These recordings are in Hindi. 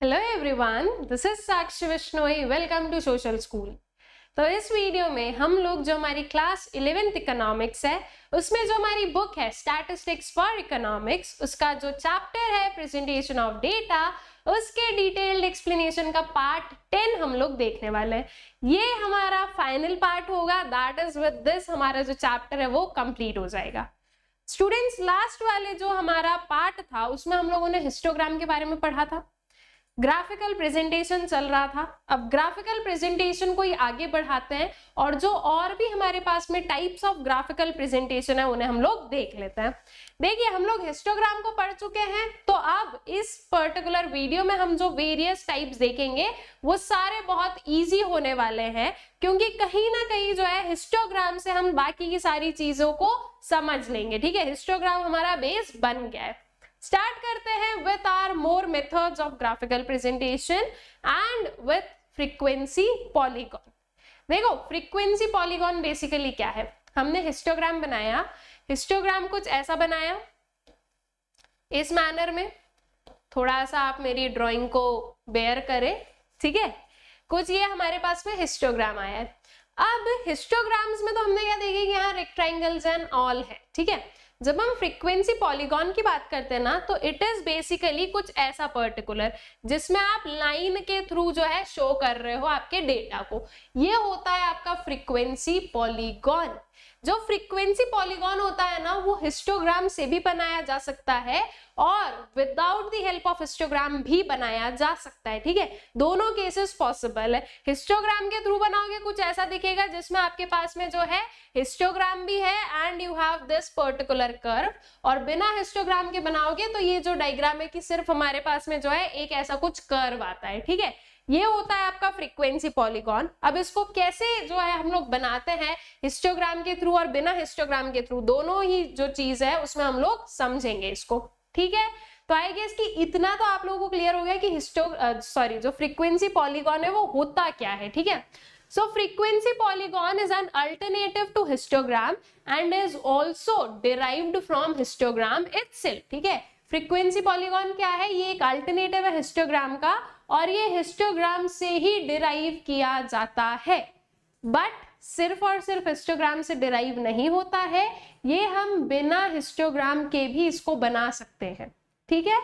Hello everyone, this is Sakshi Vishnoi. Welcome to social school. तो इस वीडियो में हम लोग जो हमारी क्लास 11th इकोनॉमिक्स है उसमें जो हमारी बुक है स्टैटिस्टिक्स फॉर इकोनॉमिक्स, उसका जो चैप्टर है प्रेजेंटेशन ऑफ डेटा, उसके डिटेल्ड एक्सप्लेनेशन का पार्ट 10 हम लोग देखने वाले हैं। ये हमारा फाइनल पार्ट होगा। दैट इज विद दिस हमारा जो चैप्टर है वो कंप्लीट हो जाएगा। स्टूडेंट्स, लास्ट वाले जो हमारा पार्ट था उसमें हम लोगों ने हिस्टोग्राम के बारे में पढ़ा था, ग्राफिकल प्रेजेंटेशन चल रहा था। अब ग्राफिकल प्रेजेंटेशन को ही आगे बढ़ाते हैं और जो और भी हमारे पास में टाइप्स ऑफ ग्राफिकल प्रेजेंटेशन है उन्हें हम लोग देख लेते हैं। देखिए, हम लोग हिस्टोग्राम को पढ़ चुके हैं, तो अब इस पर्टिकुलर वीडियो में हम जो वेरियस टाइप्स देखेंगे वो सारे बहुत इजी होने वाले हैं, क्योंकि कहीं ना कहीं जो है हिस्टोग्राम से हम बाकी की सारी चीजों को समझ लेंगे। ठीक है, हिस्टोग्राम हमारा बेस बन गया है। स्टार्ट करते हैं with our more methods of graphical presentation and with frequency polygon. देखो, फ्रीक्वेंसी पॉलीगॉन बेसिकली क्या है। हमने हिस्टोग्राम बनाया, हिस्टोग्राम कुछ ऐसा बनाया इस मैनर में। थोड़ा सा आप मेरी ड्राइंग को बेयर करें, ठीक है। कुछ ये हमारे पास में हिस्टोग्राम आया है। अब हिस्टोग्राम्स में तो हमने क्या देखा कि यहाँ रेक्टेंगल्स एंड ऑल है, ठीक है। जब हम फ्रीक्वेंसी पॉलीगॉन की बात करते हैं ना, तो इट इज बेसिकली कुछ ऐसा पर्टिकुलर जिसमें आप लाइन के थ्रू जो है शो कर रहे हो आपके डेटा को, ये होता है आपका फ्रीक्वेंसी पॉलीगॉन। जो फ्रीक्वेंसी पॉलीगॉन होता है ना, वो हिस्टोग्राम से भी बनाया जा सकता है और without the help of histogram भी बनाया जा सकता है, ठीक है। दोनों केसेस पॉसिबल है। हिस्टोग्राम के थ्रू बनाओगे कुछ ऐसा दिखेगा जिसमें आपके पास में जो है हिस्टोग्राम भी है and you have this particular curve, और बिना हिस्टोग्राम के बनाओगे तो ये जो डायग्राम है कि सिर्फ हमारे पास में जो है एक ऐसा कुछ कर्व आता है, ठीक है। ये होता है आपका फ्रीक्वेंसी पॉलीगॉन। अब इसको कैसे जो है हम लोग बनाते हैं हिस्टोग्राम के थ्रू और बिना हिस्टोग्राम के थ्रू, दोनों ही जो चीज है उसमें हम लोग समझेंगे इसको, ठीक है। तो आई गेस कि इतना तो आप लोगों को क्लियर हो गया कि जो फ्रीक्वेंसी पॉलीगॉन है वो होता क्या है, ठीक है। So frequency polygon is an alternative to histogram and is also derived from histogram itself, ठीक है। फ्रीक्वेंसी पॉलीगॉन क्या है, ये एक अल्टरनेटिव है हिस्टोग्राम का और ये हिस्टोग्राम से ही डिराइव किया जाता है। बट सिर्फ और सिर्फ हिस्टोग्राम से डिराइव नहीं होता है, ये हम बिना हिस्टोग्राम के भी इसको बना सकते हैं, ठीक है।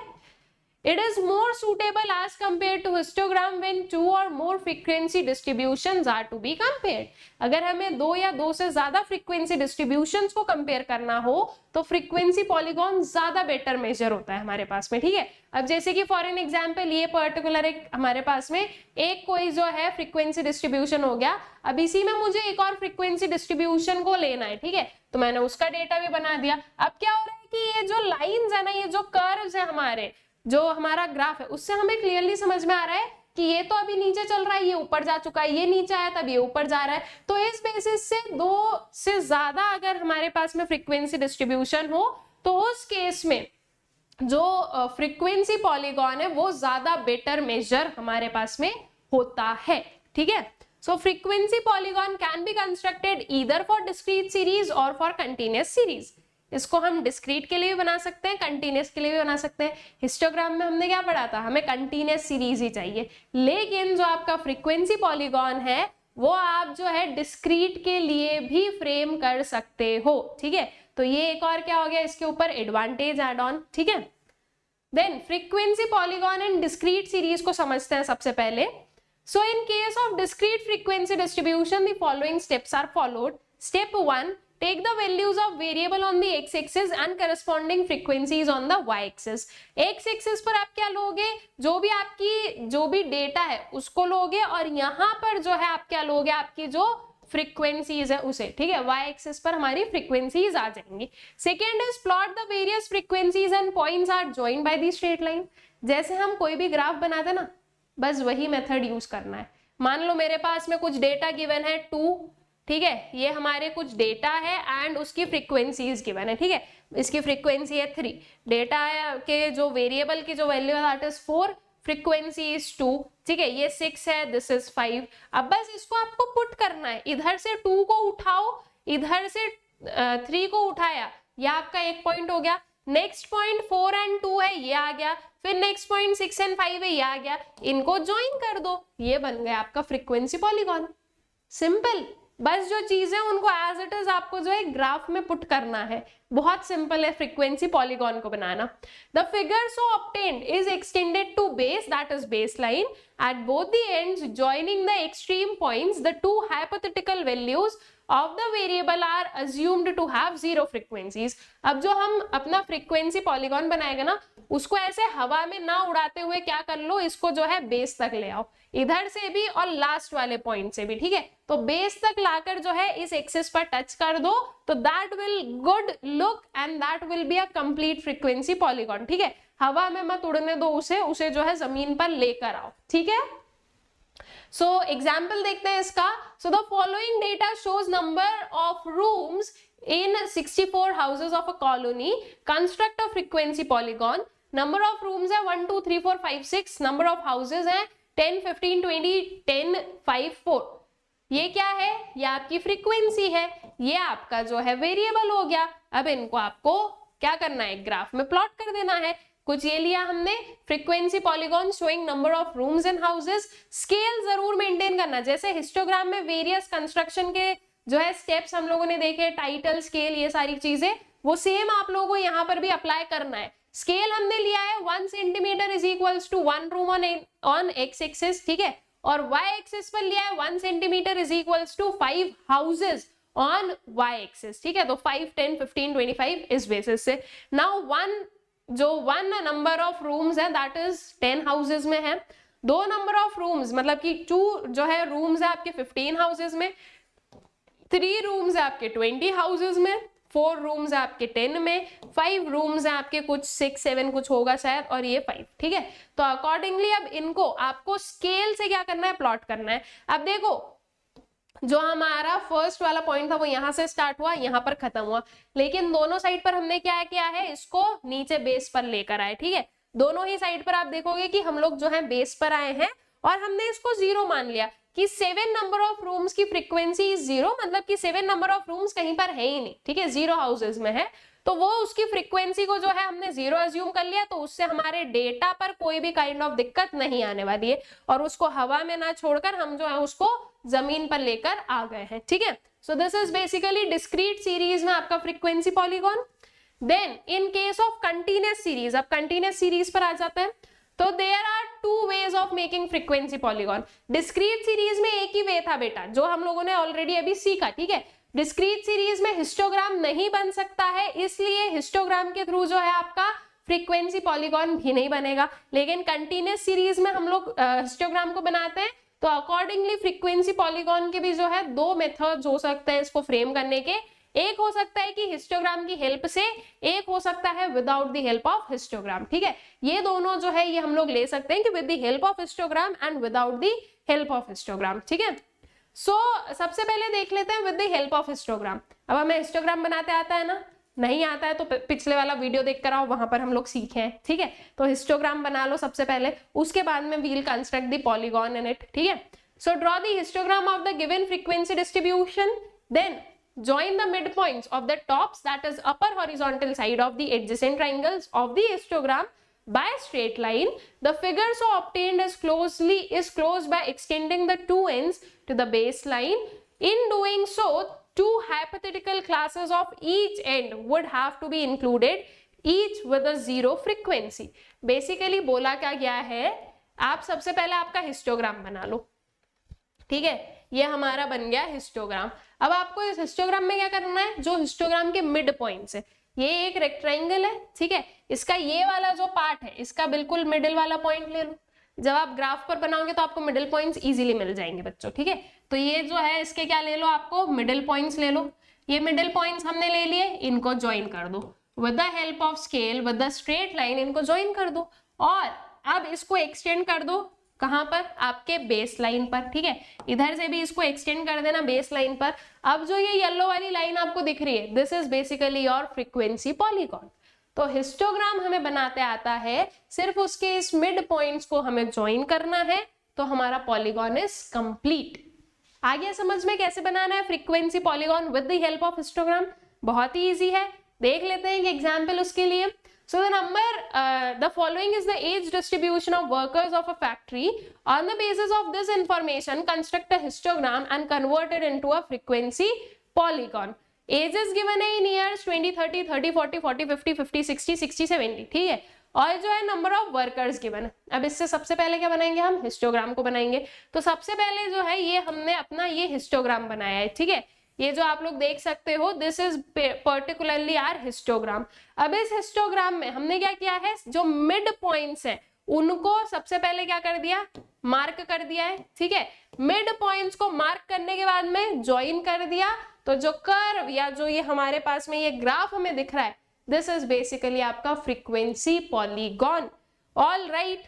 It is more suitable as compared to histogram when two or more frequency distributions are to be compared. अगर हमें दो या दो से ज्यादा frequency distributions को compare करना हो तो frequency polygon ज्यादा better measure होता है हमारे पास में, ठीक है। अब जैसे कि for an example ये particular एक हमारे पास में एक कोई जो है frequency distribution हो गया। अब इसी में मुझे एक और frequency distribution को लेना है, ठीक है, तो मैंने उसका डेटा भी बना दिया। अब क्या हो रहा है कि ये जो लाइंस है ना, ये जो कर्व्स है हमारे, जो हमारा ग्राफ है, उससे हमें क्लियरली समझ में आ रहा है कि ये तो अभी नीचे चल रहा है, ये ऊपर जा चुका है, ये नीचे आया तब ये ऊपर जा रहा है। तो इस बेसिस से दो से ज्यादा अगर हमारे पास में फ्रीक्वेंसी डिस्ट्रीब्यूशन हो तो उस केस में जो फ्रीक्वेंसी पॉलीगॉन है वो ज्यादा बेटर मेजर हमारे पास में होता है, ठीक है। So frequency polygon can be constructed either for discrete series और फॉर कंटिन्यूअस सीरीज। इसको हम डिस्क्रीट के लिए भी बना सकते हैं, कंटिन्यूअस के लिए भी बना सकते हैं। हिस्टोग्राम में हमने क्या पढ़ा था, हमें कंटिन्यूअस सीरीज ही चाहिए, लेकिन जो आपका फ्रीक्वेंसी पॉलीगॉन है वो आप जो है डिस्क्रीट के लिए भी फ्रेम कर सकते हो, ठीक है। तो ये एक और क्या हो गया इसके ऊपर एडवांटेज एड ऑन, ठीक है। Then frequency polygon and discrete series को समझते हैं सबसे पहले। So in case of discrete frequency distribution the following steps are followed. Step 1, take the values of variable on the x-axis and corresponding frequencies on the y-axis. x-axis पर आप क्या लोगे, जो भी डेटा है उसको लोगे और यहाँ पर जो है आप क्या लोगे, आपकी जो फ्रीक्वेंसीज है उसे, ठीक है। y-axis पर हमारी फ्रीक्वेंसीज आ जाएंगी। Second is plot the various frequencies and points are joined by the straight line. जैसे हम कोई भी ग्राफ बनाते ना, बस वही मेथड यूज करना है। मान लो मेरे पास में कुछ डेटा गिवन है 2, ठीक है, ये हमारे कुछ डेटा है एंड उसकी फ्रीक्वेंसीज गिवन है, ठीक है। इसकी फ्रीक्वेंसी है 3, डेटा के जो वेरिएबल की जो वैल्यू है दैट इज 4, फ्रीक्वेंसी इज 2, ठीक है, ये 6 है, दिस इज 5। अब बस इसको आपको पुट करना है, इधर से 2 को उठाओ, इधर से 3 को उठाया, यह आपका एक पॉइंट हो गया। नेक्स्ट पॉइंट 4 एंड 2 है, ये आ गया, फिर नेक्स्ट पॉइंट 6 एंड 5 है, ये आ गया, इनको ज्वाइन कर दो, ये बन गया आपका फ्रीक्वेंसी पॉलीगॉन। सिंपल, बस जो चीज है उनको एज इट इज आपको जो है ग्राफ में पुट करना है, बहुत सिंपल है फ्रीक्वेंसी पॉलीगॉन को बनाना। The figure so obtained is extended to base, that is base line, at both the ends joining the extreme points, the two hypothetical values of the variable are assumed to have zero frequencies। अब जो हम अपना फ्रीक्वेंसी पॉलीगॉन बनाएगा ना, उसको ऐसे हवा में ना उड़ाते हुए क्या कर लो, इसको जो है बेस तक ले आओ, इधर से भी और लास्ट वाले पॉइंट से भी, ठीक है। तो बेस तक लाकर जो है इस एक्सिस पर टच कर दो, तो that will good look and that will be a complete frequency polygon, ठीक है। हवा में मत उड़ने दो उसे जो है जमीन पर लेकर आओ, ठीक है। सो एग्जाम्पल देखते हैं इसका। So the following data shows number of rooms in 64 houses of a colony, construct a frequency polygon, number of rooms है 1 2 3 4 5 6, number of houses है 10 15 20 10 5 4। ये क्या है, ये आपकी फ्रीक्वेंसी है, ये आपका जो है वेरिएबल हो गया। अब इनको आपको क्या करना है, ग्राफ में प्लॉट कर देना है। कुछ ये लिया हमने, frequency polygon showing number of rooms and houses. Scale जरूर मेंटेन करना, जैसे हिस्टोग्राम में वेरियस कंस्ट्रक्शन के जो है स्टेप्स हम लोगों ने देखे, टाइटल, स्केल, ये सारी चीजें, वो सेम आप लोगों को यहाँ पर भी अप्लाई करना है। स्केल हमने लिया है 1 centimetre is equals to 1 room on X axis, ठीक है, और वाई एक्सिस पर लिया है 1 centimetre is equals to 5 houses on Y axis, ठीक है। तो 5 10 15 25 इस बेसिस से। Now one number of rooms है दैट इज 10 हाउसेस में है, 2 नंबर ऑफ रूम्स मतलब कि 2 जो है रूम्स है आपके 15 हाउसेस में, 3 रूम्स है आपके 20 हाउसेस में, 4 रूम्स है आपके 10 में, 5 रूम्स है आपके कुछ 6 7 कुछ होगा शायद, और ये 5, ठीक है। तो अकॉर्डिंगली अब इनको आपको स्केल से क्या करना है, प्लॉट करना है। अब देखो जो हमारा फर्स्ट वाला पॉइंट था वो यहां से स्टार्ट हुआ, यहां पर खत्म हुआ, लेकिन दोनों साइड पर हमने क्या किया है, इसको नीचे बेस पर लेकर आए, ठीक है। दोनों ही साइड पर आप देखोगे कि हम लोग जो है बेस पर आए हैं और हमने इसको 0 मान लिया कि 7 नंबर ऑफ रूम्स की फ्रीक्वेंसी इज 0, मतलब कि 7 नंबर ऑफ रूम्स कहीं पर है ही नहीं, ठीक है, 0 हाउसेस में है, तो वो उसकी फ्रीक्वेंसी को जो है हमने 0 अज्यूम कर लिया, तो उससे हमारे डेटा पर कोई भी काइंड ऑफ दिक्कत नहीं आने वाली है, और उसको हवा में ना छोड़कर हम जो है उसको जमीन पर लेकर आ गए हैं, ठीक है। So this is basically discrete series में आपका frequency polygon. Then in case of continuous series, अब कंटिन्यूअस सीरीज पर आ जाते हैं, तो there are 2 ways of making frequency polygon. Discrete series में एक ही वे था बेटा, जो हम लोगों ने ऑलरेडी अभी सीखा, ठीक है। डिस्क्रीट सीरीज में हिस्टोग्राम नहीं बन सकता है, इसलिए हिस्टोग्राम के थ्रू जो है आपका फ्रीक्वेंसी पॉलीगॉन भी नहीं बनेगा, लेकिन कंटिन्यूअस सीरीज में हम लोग हिस्टोग्राम को बनाते हैं, तो अकॉर्डिंगली फ्रीक्वेंसी पॉलीगॉन के भी जो है 2 मेथड्स हो सकते हैं इसको फ्रेम करने के। एक हो सकता है कि हिस्टोग्राम की हेल्प से, एक हो सकता है without the help of histogram, ठीक है। ये दोनों जो है ये हम लोग ले सकते हैं कि with the help of histogram and without the help of histogram, ठीक है। सो सबसे पहले देख लेते हैं with the help of histogram. अब हमें हिस्टोग्राम बनाते आता है ना, नहीं आता है तो पिछले वाला वीडियो देख कर आओ, वहां पर हम लोग सीखे हैं, ठीक है। तो हिस्टोग्राम बना लो सबसे पहले, उसके बाद में we'll construct the polygon in it, ठीक है। So draw the histogram of the given frequency distribution, then join the midpoints of the tops, that is upper horizontal side of the adjacent triangles of the histogram by straight line. The figure so obtained is closed by extending the 2 ends to the baseline. In doing so, 2 hypothetical classes of each end would have to be included, each with a 0 frequency. Basically बोला क्या गया है, आप सबसे पहले आपका हिस्टोग्राम बना लो, ठीक है, ये हमारा बन गया हिस्टोग्राम। अब आपको इस हिस्टोग्राम में क्या करना है, जो हिस्टोग्राम के मिड पॉइंट्स है, ये एक रेक्टेंगल है, ठीक है, इसका ये वाला जो पार्ट है इसका बिल्कुल मिडिल वाला पॉइंट ले लो। जब आप ग्राफ पर बनाओगे तो आपको मिडिल पॉइंट्स इजीली मिल जाएंगे बच्चों, ठीक है। तो ये जो है इसके क्या ले लो, आपको मिडिल पॉइंट्स ले लो। ये मिडिल पॉइंट्स हमने ले लिए, इनको ज्वाइन कर दो with the help of scale, with the straight line इनको ज्वाइन कर दो, और अब इसको एक्सटेंड कर दो कहां पर, आपके बेस लाइन पर, ठीक है। इधर से भी इसको एक्सटेंड कर देना बेस लाइन पर। अब जो ये येलो वाली लाइन आपको दिख रही है, this is basically your frequency polygon. तो हिस्टोग्राम हमें बनाते आता है, सिर्फ उसके इस मिड पॉइंट्स को हमें ज्वाइन करना है, तो हमारा पॉलीगॉन इज कंप्लीट। आ गया समझ में कैसे बनाना है frequency polygon with the help of histogram? बहुत ही इजी है। देख लेते हैं एक एग्जाम्पल उसके लिए। So the following is the age distribution of workers of a factory. On the basis of this information, construct a histogram and convert it into a frequency polygon. Ages given है in years 20, 30, 30, 40, 40, 50, 50, 60, 60, 70, ठीक है। और जो है नंबर ऑफ वर्कर्स गिवन है। अब इससे सबसे पहले क्या बनाएंगे, हम हिस्टोग्राम को बनाएंगे। तो सबसे पहले जो है ये हमने अपना ये हिस्टोग्राम बनाया है, ठीक है। ये जो आप लोग देख सकते हो, this is particularly our histogram. अब इस हिस्टोग्राम में हमने क्या किया है, जो मिड पॉइंट्स है उनको सबसे पहले क्या कर दिया, मार्क कर दिया है, ठीक है। मिड पॉइंट्स को मार्क करने के बाद में ज्वाइन कर दिया, तो जो कर्व या जो ये हमारे पास में ये ग्राफ हमें दिख रहा है, दिस इज बेसिकली आपका फ्रीक्वेंसी पॉलीगॉन। ऑल राइट,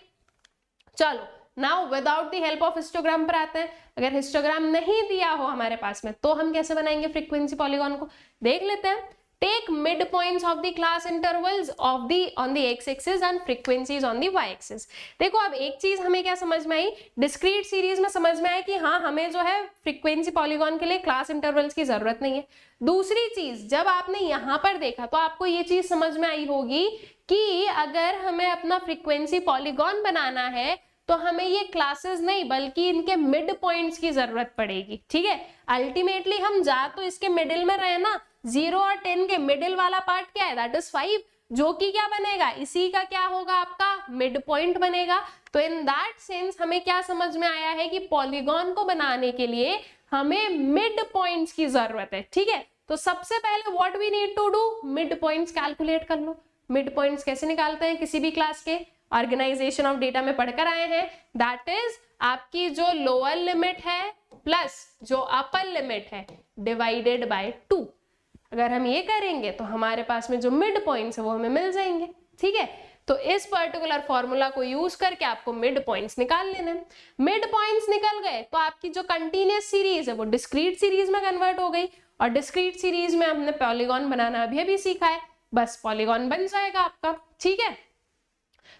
चलो now without the help of histogram पर आते हैं। अगर हिस्टोग्राम नहीं दिया हो हमारे पास में तो हम कैसे बनाएंगे फ्रीक्वेंसी पॉलीगॉन को, देख लेते हैं। Take mid points of the class intervals of the on the X axis and frequencies on the Y axis. देखो अब एक चीज हमें क्या समझ में आई, डिस्क्रीट सीरीज में समझ में आया कि हाँ हमें जो है फ्रीक्वेंसी पॉलीगॉन के लिए क्लास इंटरवल्स की जरूरत नहीं है। दूसरी चीज, जब आपने यहाँ पर देखा तो आपको ये चीज समझ में आई होगी कि अगर हमें अपना फ्रीक्वेंसी पॉलीगॉन बनाना है तो हमें ये क्लासेस नहीं बल्कि इनके मिड पॉइंट्स की जरूरत पड़ेगी, ठीक है। अल्टीमेटली हम जा तो इसके मिडिल में रहे ना, 0 और 10 के मिडिल वाला पार्ट क्या है, दैट इज 5, जो कि क्या बनेगा, इसी का क्या होगा, आपका मिड पॉइंट बनेगा। तो इन दैट सेंस हमें क्या समझ में आया है कि पॉलीगॉन को बनाने के लिए हमें मिड पॉइंट्स की जरूरत है, ठीक है। तो सबसे पहले what we need to do, mid points calculate कर लो। मिड पॉइंट्स कैसे निकालते हैं, किसी भी क्लास के ऑर्गेनाइजेशन ऑफ डेटा में पढ़कर आए हैं, दैट इज आपकी जो लोअर लिमिट है प्लस जो अपर लिमिट है डिवाइडेड बाय 2। अगर हम ये करेंगे तो हमारे पास में जो मिड पॉइंट्स है वो हमें मिल जाएंगे, ठीक है। तो इस पर्टिकुलर फॉर्मूला को यूज करके आपको मिड पॉइंट्स निकाल लेने। मिड पॉइंट्स निकल गए तो आपकी जो कंटीन्यूअस सीरीज है वो डिस्क्रीट सीरीज में कन्वर्ट हो गई, और डिस्क्रीट सीरीज में हमने पॉलीगॉन बनाना अभी सीखा है, बस पॉलीगॉन बन जाएगा आपका, ठीक है।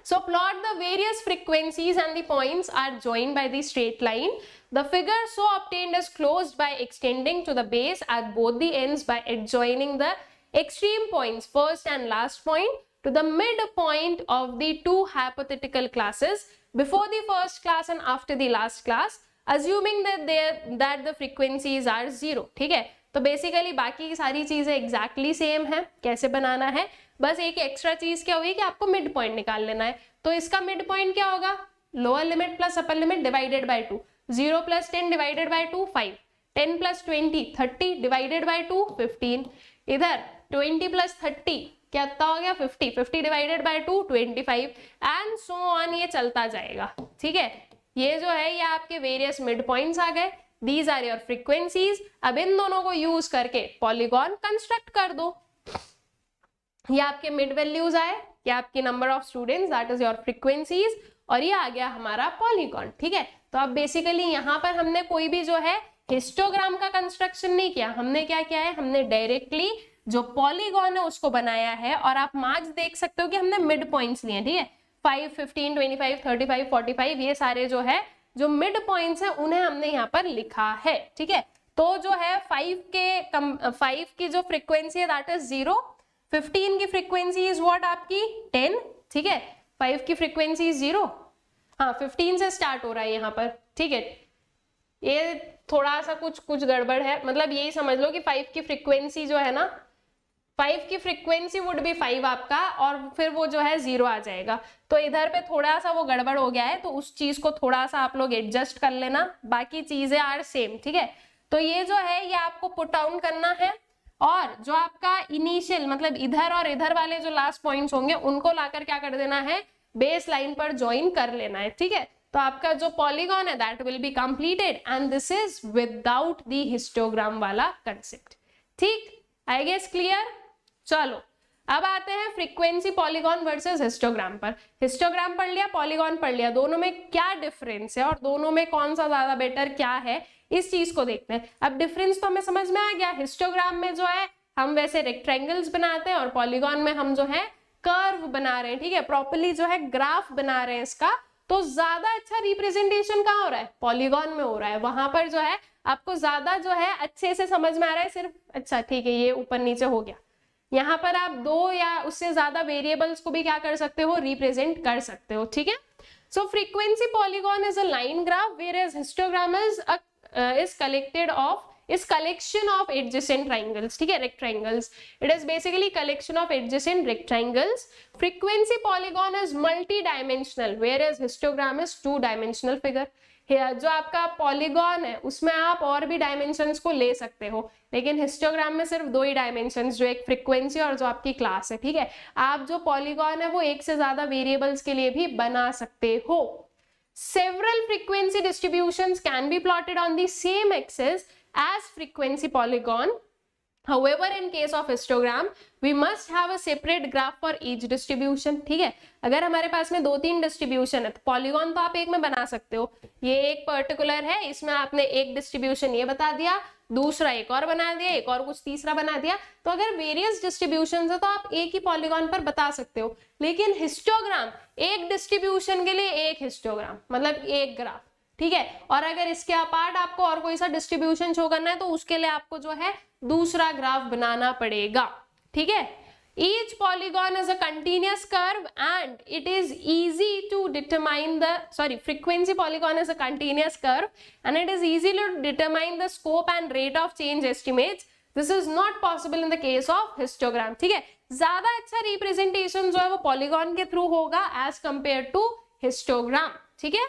So plot the various frequencies and the points are joined by the straight line. The figure so obtained is closed by extending to the base at both the ends by adjoining the extreme points, first and last point, to the midpoint of the two hypothetical classes before the first class and after the last class, assuming that the frequencies are 0, ठीक है। तो बेसिकली बाकी की सारी चीजें एग्जैक्टली सेम है, कैसे बनाना है, बस एक एक्स्ट्रा चीज क्या हुई कि आपको मिड पॉइंट निकाल लेना है। तो इसका मिड पॉइंट क्या होगा, lower limit plus upper limit divided by 2, 0 plus 10 divided by 2 5, 10 plus 20 30 divided by 2 15, इधर 20 प्लस 30 कितना हो गया 50, 50 divided by 2 25 and so on, ये चलता जाएगा, ठीक है। ये जो है ये आपके वेरियस मिड पॉइंट्स आ गए, दीज आर योर फ्रीक्वेंसीज। अब इन दोनों को यूज करके पॉलीगॉन कंस्ट्रक्ट कर दो। ये आपके मिड वैल्यूज आए, ये आपकी number of students, that is your frequencies, और ये आ गया हमारा पॉलीगॉन, ठीक है। तो अब बेसिकली यहाँ पर हमने कोई भी जो है हिस्टोग्राम का कंस्ट्रक्शन नहीं किया, हमने क्या किया है, हमने डायरेक्टली जो पॉलीगॉन है उसको बनाया है। और आप मार्क्स देख सकते हो कि हमने मिड पॉइंट्स लिए, ठीक है, 5, 15, 25, 35, 45, ये सारे जो है जो मिड पॉइंट्स हैं उन्हें हमने यहाँ पर लिखा है, ठीक है। तो जो है 5 की जो फ्रीक्वेंसी है दैट इज 0, 15 की फ्रीक्वेंसी इज व्हाट आपकी 10, ठीक है। 5 की फ्रीक्वेंसी 0, हाँ 15 से स्टार्ट हो रहा है यहाँ पर, ठीक है। ये थोड़ा सा कुछ गड़बड़ है, मतलब यही समझ लो कि 5 की फ्रीक्वेंसी जो है ना, 5 की फ्रीक्वेंसी वुड बी 5 आपका, और फिर वो जो है 0 आ जाएगा। तो इधर पे थोड़ा सा वो गड़बड़ हो गया है, तो उस चीज को थोड़ा सा आप लोग एडजस्ट कर लेना, बाकी चीजें आर सेम, ठीक है। तो ये जो है ये आपको पुट डाउन करना है, और जो आपका इनिशियल मतलब इधर और इधर वाले जो लास्ट पॉइंट्स होंगे उनको लाकर क्या कर देना है, बेस लाइन पर ज्वाइन कर लेना है, ठीक है। तो आपका जो पॉलीगॉन है that will be completed, and this is without the histogram वाला कंसेप्ट, ठीक, आई गेस क्लियर। चलो अब आते हैं फ्रीक्वेंसी पॉलीगॉन वर्सेस हिस्टोग्राम पर। हिस्टोग्राम पढ़ लिया, पॉलीगॉन पढ़ लिया, दोनों में क्या डिफरेंस है और दोनों में कौन सा ज्यादा बेटर क्या है, इस चीज को देखते हैं। अब डिफरेंस तो हमें समझ में आ गया, हिस्टोग्राम में जो है हम वैसे रेक्टेंगल्स बनाते हैं और पॉलीगॉन में हम जो है कर्व बना रहे हैं, ठीक है, प्रॉपर्ली जो है ग्राफ बना रहे हैं इसका। तो ज्यादा अच्छा रिप्रेजेंटेशन कहाँ हो रहा है, पॉलीगॉन में हो रहा है, वहां पर जो है आपको ज्यादा जो है अच्छे से समझ में आ रहा है सिर्फ, अच्छा ठीक है ये ऊपर नीचे हो गया, यहाँ पर आप 2 या उससे ज्यादा वेरिएबल्स को भी क्या कर सकते हो, रिप्रेजेंट कर सकते हो, ठीक है। So frequency polygon is a line graph, whereas histogram is collection of adjacent triangles, ठीक है, rectangles. It is basically collection of adjacent rectangles. Frequency polygon is multi-dimensional, whereas histogram is 2-dimensional figure. जो आपका पॉलीगॉन है उसमें आप और भी डायमेंशंस को ले सकते हो, लेकिन हिस्टोग्राम में सिर्फ 2 ही डायमेंशंस, जो एक फ्रीक्वेंसी और जो आपकी क्लास है, ठीक है। आप जो पॉलीगॉन है वो एक से ज्यादा वेरिएबल्स के लिए भी बना सकते हो। Several frequency distributions can be plotted on the same axis as frequency polygon. However, in case of histogram, we must have a separate graph for each distribution, ठीक है। अगर हमारे पास में 2-3 डिस्ट्रीब्यूशन है तो पॉलीगॉन तो आप एक में बना सकते हो, ये एक पर्टिकुलर है, इसमें आपने एक डिस्ट्रीब्यूशन ये बता दिया, दूसरा एक और बना दिया, एक और कुछ तीसरा बना दिया। तो अगर वेरियस डिस्ट्रीब्यूशंस है तो आप एक ही पॉलीगॉन पर बता सकते हो, लेकिन हिस्टोग्राम एक डिस्ट्रीब्यूशन के लिए एक हिस्टोग्राम, मतलब एक ग्राफ, ठीक है। और अगर इसके अपार्ट आपको और कोई सा डिस्ट्रीब्यूशन शो करना है तो उसके लिए आपको जो है दूसरा ग्राफ बनाना पड़ेगा, ठीक है। Each polygon is a continuous curve and it is easy to determine the frequency polygon is a continuous curve and it is easy to determine the scope and rate of change estimates. This is not possible in the case of histogram, ठीक है। ज्यादा अच्छा रिप्रेजेंटेशन जो है वो पॉलीगॉन के थ्रू होगा एज कंपेयर टू हिस्टोग्राम, ठीक है।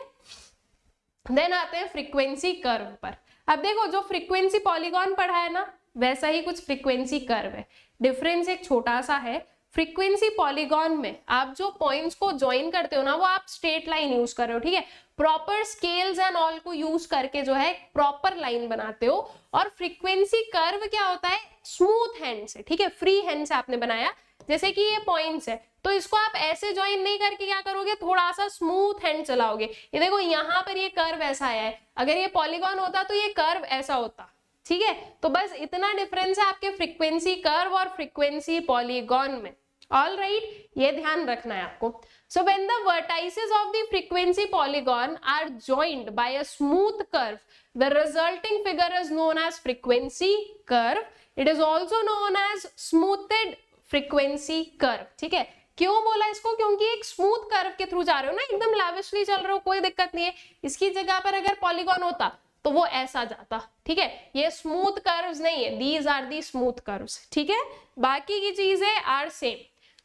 देन आते हैं फ्रीक्वेंसी कर्व पर। अब देखो, जो फ्रीक्वेंसी पॉलीगॉन पढ़ा है ना, वैसा ही कुछ फ्रीक्वेंसी कर्व है। डिफरेंस एक छोटा सा है, फ्रीक्वेंसी पॉलीगॉन में आप जो पॉइंट्स को ज्वाइन करते हो ना, वो आप स्ट्रेट लाइन यूज कर रहे हो, ठीक है। प्रॉपर स्केल्स एंड ऑल को यूज करके जो है प्रॉपर लाइन बनाते हो। और फ्रीक्वेंसी कर्व क्या होता है, स्मूथ हैंड से, ठीक है, फ्री हैंड से आपने बनाया। जैसे कि ये पॉइंट्स है तो इसको आप ऐसे ज्वाइन नहीं करके क्या करोगे, थोड़ा सा स्मूथ हैंड चलाओगे। ये देखो यहाँ पर ये कर्व ऐसा आया है, अगर ये पॉलीगॉन होता तो ये कर्व ऐसा होता, ठीक है। तो बस इतना डिफरेंस है आपके फ्रीक्वेंसी कर्व और फ्रीक्वेंसी पॉलीगॉन में। ऑल राइट, ये ध्यान रखना है आपको। So when the vertices of the frequency polygon are joined by a smooth curve, the resulting figure is known as frequency curve. It is also known as smoothed frequency curve, ठीक है। क्यों बोला इसको, क्योंकि एक स्मूथ कर्व के थ्रू जा रहे हो ना, एकदम लैविशली चल रहे हो, कोई दिक्कत नहीं है। इसकी जगह पर अगर पॉलीगॉन होता तो वो ऐसा जाता, ठीक है। ये स्मूथ कर्व्स नहीं है, these are the smooth curves, ठीक है। बाकी की चीजें are same.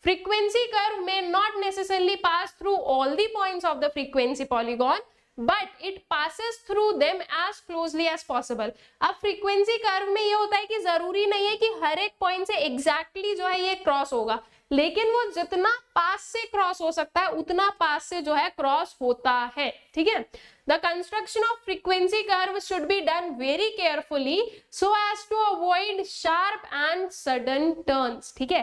Frequency curve may not necessarily pass through all the points of the frequency polygon, but it passes through them as closely as possible. अब फ्रीक्वेंसी कर्व में ये होता है कि जरूरी नहीं है कि हर एक पॉइंट से एग्जैक्टली जो है ये क्रॉस होगा, लेकिन वो जितना पास से क्रॉस हो सकता है उतना पास से जो है क्रॉस होता है, ठीक है। The construction of frequency curve should be done very carefully so as to avoid sharp and sudden turns, ठीक है।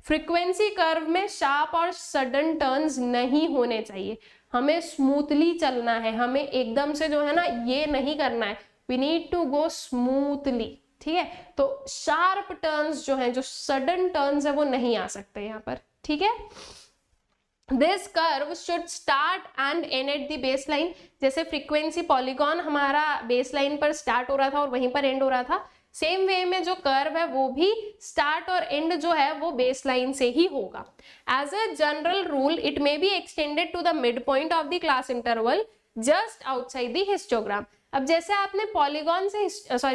फ्रीक्वेंसी कर्व में शार्प और सडन टर्न्स नहीं होने चाहिए, हमें स्मूथली चलना है, हमें एकदम से जो है ना ये नहीं करना है, we need to go smoothly, ठीक है। तो शार्प टर्न्स जो है, जो सडन टर्न्स है वो नहीं आ सकते यहाँ पर, ठीक है। This curve should start and end at the baseline. जैसे फ्रीक्वेंसी पॉलीगॉन हमारा बेसलाइन पर स्टार्ट हो रहा था और वहीं पर एंड हो रहा था, सेम वे में जो कर्व है वो भी स्टार्ट और एंड जो है वो बेसलाइन से ही होगा। As a general rule it may be extended to the mid point of the class interval just outside the histogram. अब जैसे आपने पॉलीगॉन से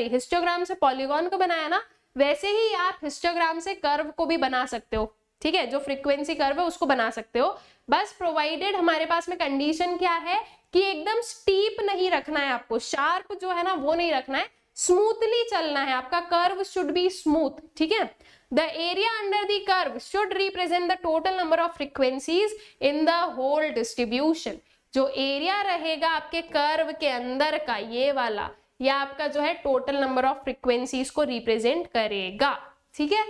हिस्टोग्राम से पॉलीगॉन को बनाया ना, वैसे ही आप हिस्टोग्राम से कर्व को भी बना सकते हो, ठीक है। जो फ्रीक्वेंसी कर्व है उसको बना सकते हो, बस प्रोवाइडेड हमारे पास में कंडीशन क्या है कि एकदम स्टीप नहीं रखना है आपको, शार्प जो है ना वो नहीं रखना है, स्मूथली चलना है, आपका कर्व शुड बी स्मूथ, ठीक है। The area under the curve should represent the total number of frequencies in the whole distribution. जो एरिया रहेगा आपके कर्व के अंदर का, ये वाला, या आपका जो है टोटल नंबर ऑफ फ्रीक्वेंसीज को रिप्रेजेंट करेगा, ठीक है।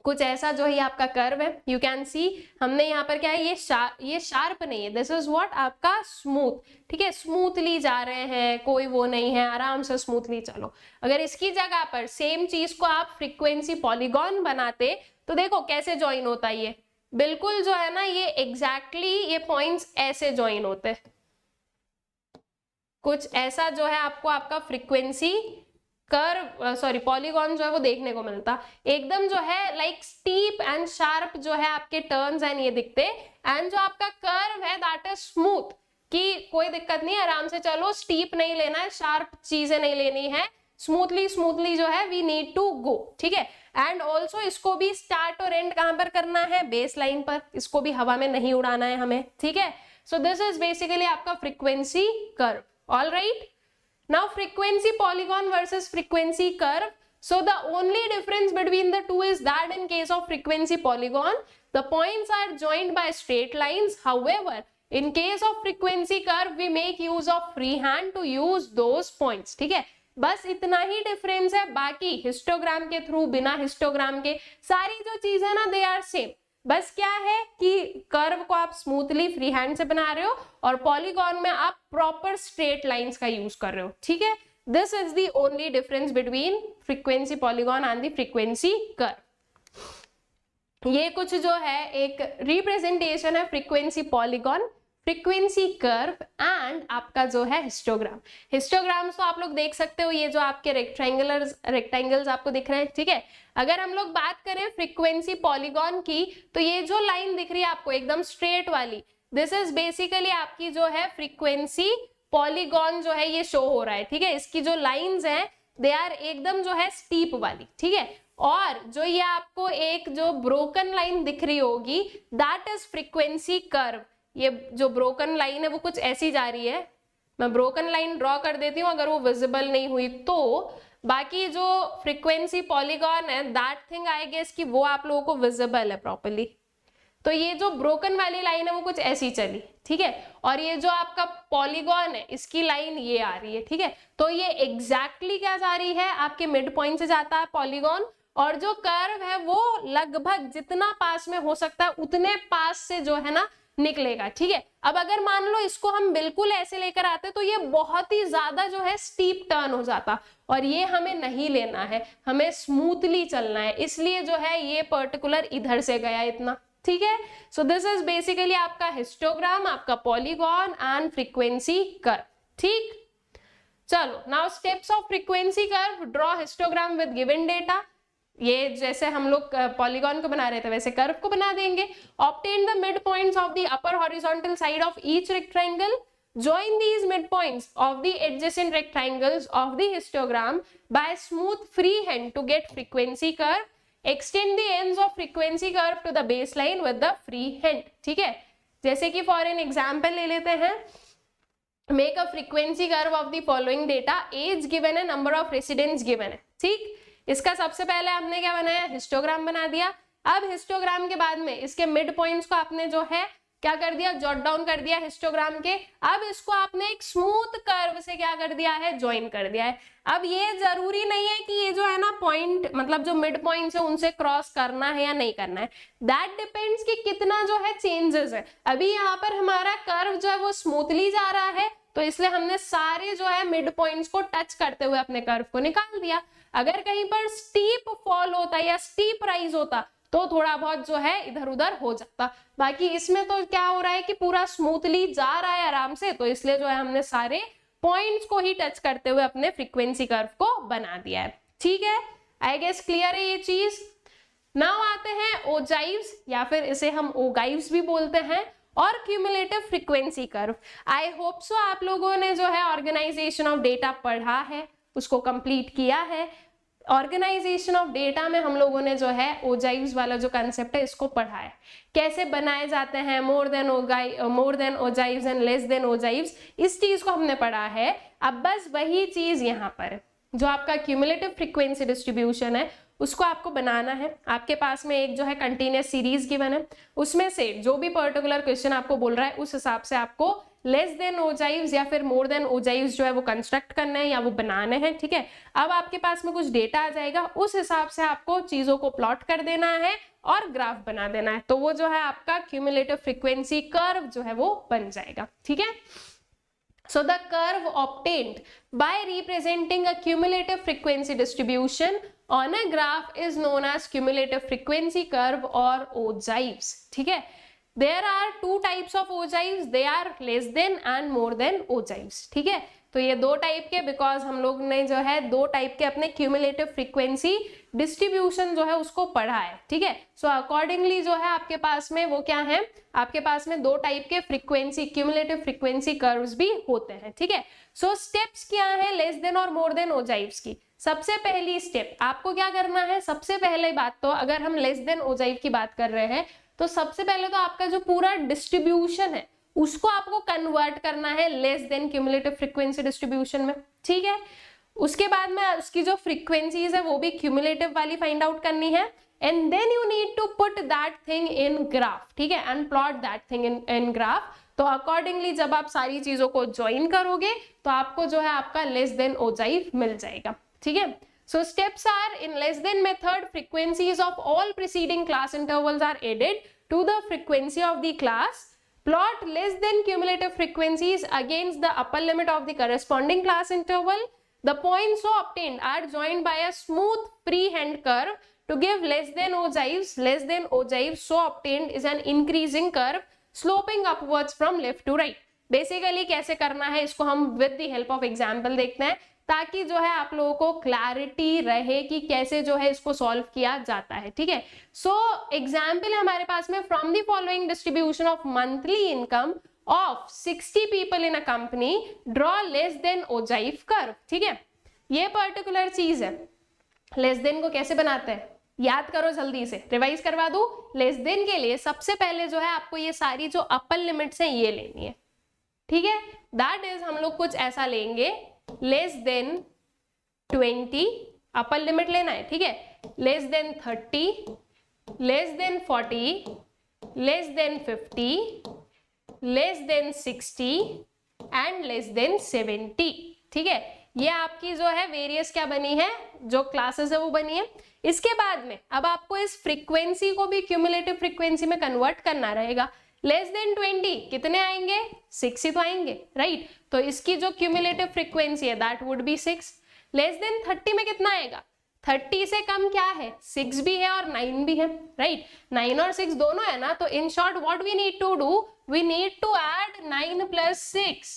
कुछ ऐसा जो है आपका कर्व है, यू कैन सी हमने यहाँ पर क्या है, ये शार्प नहीं है, दिस इज व्हाट आपका स्मूथ, ठीक है। स्मूथली जा रहे हैं, कोई वो नहीं है, आराम से स्मूथली चलो। अगर इसकी जगह पर सेम चीज को आप फ्रीक्वेंसी पॉलीगॉन बनाते तो देखो कैसे ज्वाइन होता है, ये बिल्कुल जो है ना ये एग्जैक्टली ये पॉइंट्स ऐसे ज्वाइन होते, कुछ ऐसा जो है आपको आपका फ्रीक्वेंसी पॉलीगॉन जो है वो देखने को मिलता, एकदम जो है लाइक स्टीप एंड शार्प जो है आपके टर्न्स एंड ये दिखते, एंड जो आपका कर्व है दैट इज स्मूथ, कि कोई दिक्कत नहीं, आराम से चलो, स्टीप नहीं लेना है, शार्प चीजें नहीं लेनी है, स्मूथली जो है वी नीड टू गो, ठीक है। एंड ऑल्सो इसको भी स्टार्ट और एंड कहां पर करना है, बेस लाइन पर, इसको भी हवा में नहीं उड़ाना है हमें, ठीक है। सो दिस इज बेसिकली आपका frequency curve, all right. Now frequency polygon versus frequency curve. So the only difference between the two is that in case of frequency polygon, the points are joined by straight lines. However, in case of frequency curve, we make use of freehand to use those points. ठीक है, बस इतना ही डिफरेंस है, बाकी हिस्टोग्राम के थ्रू, बिना हिस्टोग्राम के सारी जो चीज है ना, दे आर सेम। बस क्या है कि कर्व को आप स्मूथली फ्री हैंड से बना रहे हो और पॉलीगॉन में आप प्रॉपर स्ट्रेट लाइंस का यूज कर रहे हो, ठीक है। This is the only difference between frequency polygon and the frequency curve. ये कुछ जो है एक रिप्रेजेंटेशन है frequency polygon, frequency curve and आपका जो है हिस्टोग्राम। हिस्टोग्राम्स तो आप लोग देख सकते हो, ये जो आपके रेक्टेंगल्स आपको दिख रहे हैं, ठीक है। अगर हम लोग बात करें फ्रीक्वेंसी पॉलीगॉन की, तो ये जो लाइन दिख रही है आपको एकदम स्ट्रेट वाली, दिस इज बेसिकली आपकी जो है फ्रीक्वेंसी पॉलीगॉन जो है ये शो हो रहा है, ठीक है। इसकी जो लाइंस हैं दे आर एकदम जो है स्टीप वाली, ठीक है। और जो ये आपको एक जो ब्रोकन लाइन दिख रही होगी, दैट इज फ्रीक्वेंसी कर्व। ये जो ब्रोकन लाइन है वो कुछ ऐसी जा रही है, मैं ब्रोकन लाइन ड्रॉ कर देती हूँ अगर वो विजिबल नहीं हुई तो। बाकी जो फ्रीक्वेंसी पॉलीगॉन है, दैट थिंग आई गेस कि वो आप लोगों को विजिबल है प्रॉपर्ली। तो ये जो ब्रोकन वाली लाइन है वो कुछ ऐसी चली, ठीक है। और ये जो आपका पॉलीगॉन है, इसकी लाइन ये आ रही है, ठीक है। तो ये एग्जैक्टली क्या जा रही है, आपके मिड पॉइंट से जाता है पॉलीगॉन, और जो कर्व है वो लगभग जितना पास में हो सकता है उतने पास से जो है ना निकलेगा, ठीक है। अब अगर मान लो इसको हम बिल्कुल ऐसे लेकर आते तो ये बहुत ही ज्यादा जो है स्टीप टर्न हो जाता, और ये हमें नहीं लेना है, हमें स्मूथली चलना है, इसलिए जो है ये पर्टिकुलर इधर से गया इतना, ठीक है। सो दिस इज बेसिकली आपका हिस्टोग्राम, आपका पॉलीगॉन एंड फ्रीक्वेंसी कर्व, ठीक। चलो now steps of frequency curve, draw histogram with given data. ये जैसे हम लोग पॉलीगॉन को बना रहे थे वैसे कर्व को बना देंगे। Obtain the mid points of the upper horizontal side of each rectangle, join these midpoints of the adjacent rectangles of the histogram by smooth freehand to get frequency curve, extend the ends of frequency curve to the baseline with the freehand, ठीक है। जैसे कि फॉर एन एग्जाम्पल ले लेते हैं, make a frequency curve of the following data, as given है, नंबर ऑफ रेसिडेंट्स गिवन है, ठीक। इसका सबसे पहले हमने क्या बनाया, हिस्टोग्राम बना दिया। अब हिस्टोग्राम के बाद में इसके मिड पॉइंट्स को आपने जो है क्या कर दिया, जॉट डाउन कर दिया हिस्टोग्राम के। अब इसको आपने एक स्मूथ कर्व से क्या कर दिया है, ज्वाइन कर दिया है। अब ये जरूरी नहीं है कि ये जो है ना पॉइंट, मतलब जो मिड पॉइंट्स है उनसे क्रॉस करना है या नहीं करना है, दैट डिपेंड्स कि कितना जो है चेंजेस है। अभी यहाँ पर हमारा कर्व जो है वो स्मूथली जा रहा है, तो इसलिए हमने सारे जो है मिड पॉइंट्स को टच करते हुए अपने कर्व को निकाल दिया। अगर कहीं पर स्टीप फॉल होता या स्टीप राइज होता तो थोड़ा बहुत जो है इधर उधर हो जाता, बाकी इसमें तो क्या हो रहा है कि पूरा स्मूथली जा रहा है आराम से, तो इसलिए जो है हमने सारे पॉइंट्स को ही टच करते हुए अपने फ्रीक्वेंसी कर्व को बना दिया है, ठीक है। आई गेस क्लियर है ये चीज। नाउ आते हैं ओजाइव्स, या फिर इसे हम ओगाइव्स भी बोलते हैं, और cumulative frequency curve. I hope so आप लोगों ने जो है ऑर्गेनाइजेशन ऑफ डेटा पढ़ा है, उसको कंप्लीट किया है। ऑर्गेनाइजेशन ऑफ डेटा में हम लोगों ने जो है ओजाइव्स वाला जो कंसेप्ट है इसको पढ़ा है, कैसे बनाए जाते हैं, more than ogives and less than ogives, इस चीज को हमने पढ़ा है। अब बस वही चीज यहाँ पर, जो आपका क्यूमुलेटिव फ्रीक्वेंसी डिस्ट्रीब्यूशन है उसको आपको बनाना है। आपके पास में एक जो है कंटिन्यूअस सीरीज गिवन है, उसमें से जो भी पर्टिकुलर क्वेश्चन आपको बोल रहा है उस हिसाब से आपको लेस देन ओजाइव्स या फिर मोर देन ओजाइव्स जो है वो कंस्ट्रक्ट करना है या वो बनाने हैं, ठीक है। अब आपके पास में कुछ डेटा आ जाएगा, उस हिसाब से आपको चीजों को प्लॉट कर देना है और ग्राफ बना देना है, तो वो जो है आपका क्यूमुलेटिव फ्रीक्वेंसी कर्व जो है वो बन जाएगा, ठीक है। So the curve obtained by representing a cumulative frequency distribution on a graph is known as cumulative frequency curve or ogives, ठीक है। There are two types of ogives, they are less than and more than ogives, ठीक है। तो ये दो टाइप के, बिकॉज हम लोग ने जो है दो टाइप के अपने क्यूमुलेटिव फ्रीक्वेंसी डिस्ट्रीब्यूशन जो है उसको पढ़ा है, ठीक है। सो अकॉर्डिंगली जो है आपके पास में वो क्या है, आपके पास में दो टाइप के फ्रीक्वेंसी क्यूमुलेटिव फ्रीक्वेंसी कर्व्स भी होते हैं, ठीक है। सो स्टेप्स क्या है लेस देन और मोर देन ओजाइव्स की। सबसे पहली स्टेप आपको क्या करना है, सबसे पहले बात तो अगर हम लेस देन ओजाइव की बात कर रहे हैं तो सबसे पहले तो आपका जो पूरा डिस्ट्रीब्यूशन है उसको आपको कन्वर्ट करना है less than cumulative frequency distribution में, ठीक है। उसके बाद में उसकी जो फ्रीक्वेंसीज है वो भी क्यूमुलेटिव वाली फाइंड आउट करनी है, and then you need to put that thing in graph, ठीक है, and plot that thing in graph. तो अकॉर्डिंगली जब आप सारी चीजों को ज्वाइन करोगे तो आपको जो है आपका लेस देन ओजाइव मिल जाएगा, ठीक है। So steps are in less than method, frequencies of all preceding class intervals are added to the frequency of the class. Plot less than cumulative frequencies against the upper limit of the corresponding class interval. The points so obtained are joined by a smooth freehand curve to give less than ogives. Less than ogives so obtained is an increasing curve sloping upwards from left to right. Basically कैसे करना है इसको हम with the help of example देखते हैं ताकि जो है आप लोगों को क्लैरिटी रहे कि कैसे जो है इसको सॉल्व किया जाता है, ठीक है। सो एग्जाम्पल है हमारे पास में, from the following distribution of monthly income of 60 people in a company draw less than ogive curve, ठीक है। ये पर्टिकुलर चीज है, लेस देन को कैसे बनाते हैं याद करो, जल्दी से रिवाइज करवा दो। लेस देन के लिए सबसे पहले जो है आपको ये सारी जो अपर लिमिट्स हैं ये लेनी है, ठीक है। दैट इज हम लोग कुछ ऐसा लेंगे लेस देन 20 अपर लिमिट लेना है, ठीक है, less than 30, less than 40, less than 50, less than 60 and less then 70, ठीक है। ये आपकी जो है वेरियस क्या बनी है, जो क्लासेस है वो बनी है। इसके बाद में अब आपको इस फ्रीक्वेंसी को भी क्यूमुलेटिव फ्रीक्वेंसी में कन्वर्ट करना रहेगा। लेस देन 20 कितने आएंगे, 6 ही तो आएंगे, राइट। तो इसकी जो क्यूमुलेटिव फ्रीक्वेंसी है that would be 6। Less than 30 में कितना आएगा, 30 से कम क्या है, 6 भी है और 9 भी है, राइट। 9 और 6 दोनों है ना, तो in short what we need to do, we need to add 9 plus 6,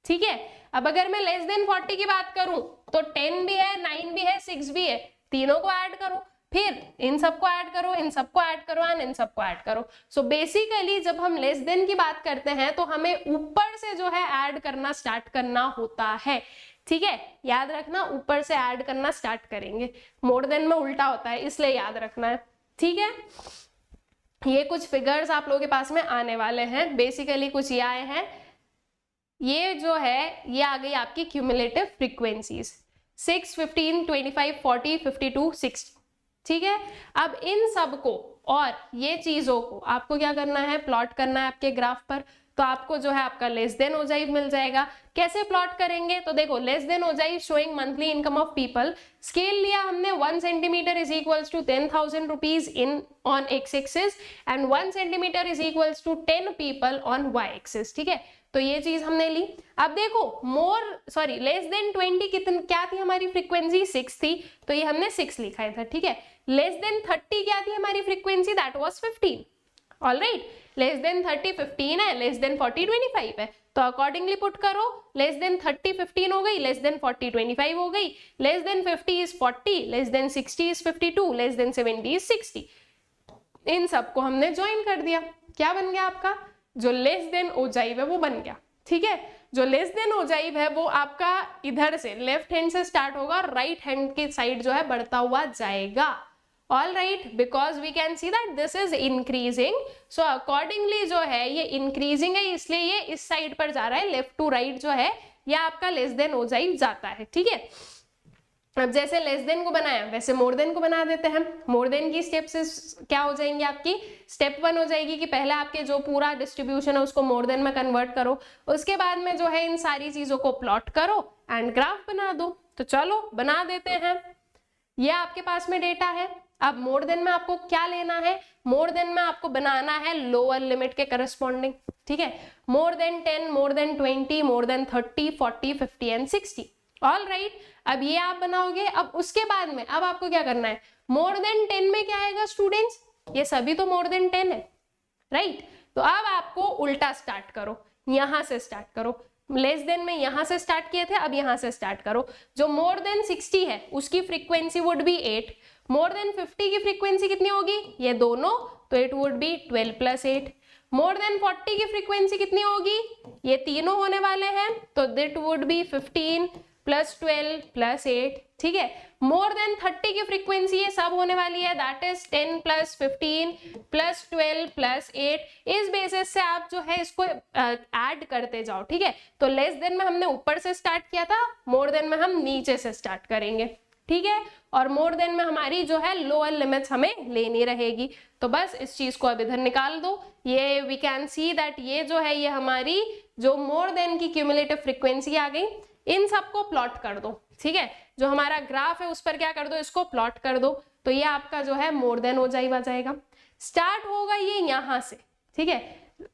ठीक है। अब अगर मैं लेस देन 40 की बात करूं तो 10 भी है, 9 भी है, 6 भी है, तीनों को ऐड करो, फिर इन सबको ऐड करो, इन सबको ऐड करो एंड इन सबको ऐड करो। सो बेसिकली जब हम लेस देन की बात करते हैं तो हमें ऊपर से जो है ऐड करना स्टार्ट करना होता है, ठीक है। याद रखना ऊपर से ऐड करना स्टार्ट करेंगे, मोर देन में उल्टा होता है, इसलिए याद रखना है, ठीक है। ये कुछ फिगर्स आप लोगों के पास में आने वाले हैं, बेसिकली कुछ ये आए हैं, ये जो है ये आ गई आपकी क्यूमुलेटिव फ्रीक्वेंसीज 6, 15, 25, 40, 52, 60, ठीक है। अब इन सब को और ये चीजों को आपको क्या करना है, प्लॉट करना है आपके ग्राफ पर। तो आपको जो है आपका लेस देन ओजाइव मिल जाएगा। कैसे प्लॉट करेंगे, तो देखो less than ogive showing monthly income of people, scale लिया हमने 1 centimetre is equals to 10,000 rupees in on X axis and 1 centimetre is equals to 10 people on Y axis, ठीक है। तो ये चीज हमने ली। अब देखो लेस देन 20 कितनी क्या थी हमारी फ्रीक्वेंसी, 6 थी, तो ये हमने 6 लिखा है था, ठीक है। लेस देन 30 क्या थी हमारी frequency, that was 15, alright. Less than 30 15 है, लेस देन 40 25 है, तो अकॉर्डिंगली पुट करो, लेस देन 30 15 हो गई, लेस देन 40 25 हो गई, less than 50 is 40, less than 60 is 52, less than 70 is 60। इन सबको हमने ज्वाइन कर दिया, क्या बन गया आपका जो लेस देन ओजाइव है वो बन गया, ठीक है। जो लेस देन ओजाइव है वो आपका इधर से लेफ्ट हैंड से स्टार्ट होगा और राइट हैंड की साइड जो है बढ़ता हुआ जाएगा, all right, because we can see that this is increasing. So accordingly जो है ये इंक्रीजिंग है, इसलिए ये इस साइड पर जा रहा है, लेफ्ट टू राइट जो है ये आपका लेस देन ओजाइव जाता है, ठीक है। अब जैसे लेस देन को बनाया वैसे मोर देन को बना देते हैं। मोर देन की स्टेप्स क्या हो जाएंगी आपकी, स्टेप 1 हो जाएगी कि पहले आपके जो पूरा डिस्ट्रीब्यूशन है उसको मोर देन में कन्वर्ट करो, उसके बाद में जो है इन सारी चीजों को प्लॉट करो एंड ग्राफ बना दो। तो चलो बना देते हैं, ये आपके पास में डेटा है। अब मोर देन में आपको क्या लेना है, मोर देन में आपको बनाना है लोअर लिमिट के करस्पॉन्डिंग, ठीक है। More than 10, more than 20, more than 30, 40, 50 and 60, all right. अब ये आप बनाओगे। अब उसके बाद में अब आपको क्या करना है, मोर देन 10 में क्या आएगा स्टूडेंट्स, ये सभी तो मोर देन 10 है, राइट। तो अब आपको उल्टा स्टार्ट करो, यहां से स्टार्ट करो। लेस देन में यहां से स्टार्ट किए थे, अब यहां से स्टार्ट करो। जो मोर देन 60 है उसकी frequency would be 8, more than 50 की फ्रीक्वेंसी कितनी होगी, ये दोनों, तो it would be 12 plus 8। More than 40 की फ्रीक्वेंसी कितनी होगी, ये तीनों होने वाले हैं, तो that would be 15 plus 12 plus 8, ठीक है। मोर देन 30 की फ्रीक्वेंसी ये सब होने वाली है, that is 10 plus 15 plus 12 plus 8। इस बेसिस से आप जो है इसको ऐड करते जाओ, ठीक है। तो लेस देन में हमने ऊपर से स्टार्ट किया था, मोर देन में हम नीचे से स्टार्ट करेंगे, ठीक है। और मोर देन में हमारी जो है लोअर लिमिट्स हमें लेनी रहेगी। तो बस इस चीज को अब इधर निकाल दो। ये वी कैन सी दैट ये जो है ये हमारी जो मोर देन की क्यूमुलेटिव फ्रीक्वेंसी आ गई। इन सबको प्लॉट कर दो, ठीक है। जो हमारा ग्राफ है उस पर क्या कर दो, इसको प्लॉट कर दो। तो ये आपका जो है मोर देन हो जाएगा। स्टार्ट होगा ये यहां से, ठीक है।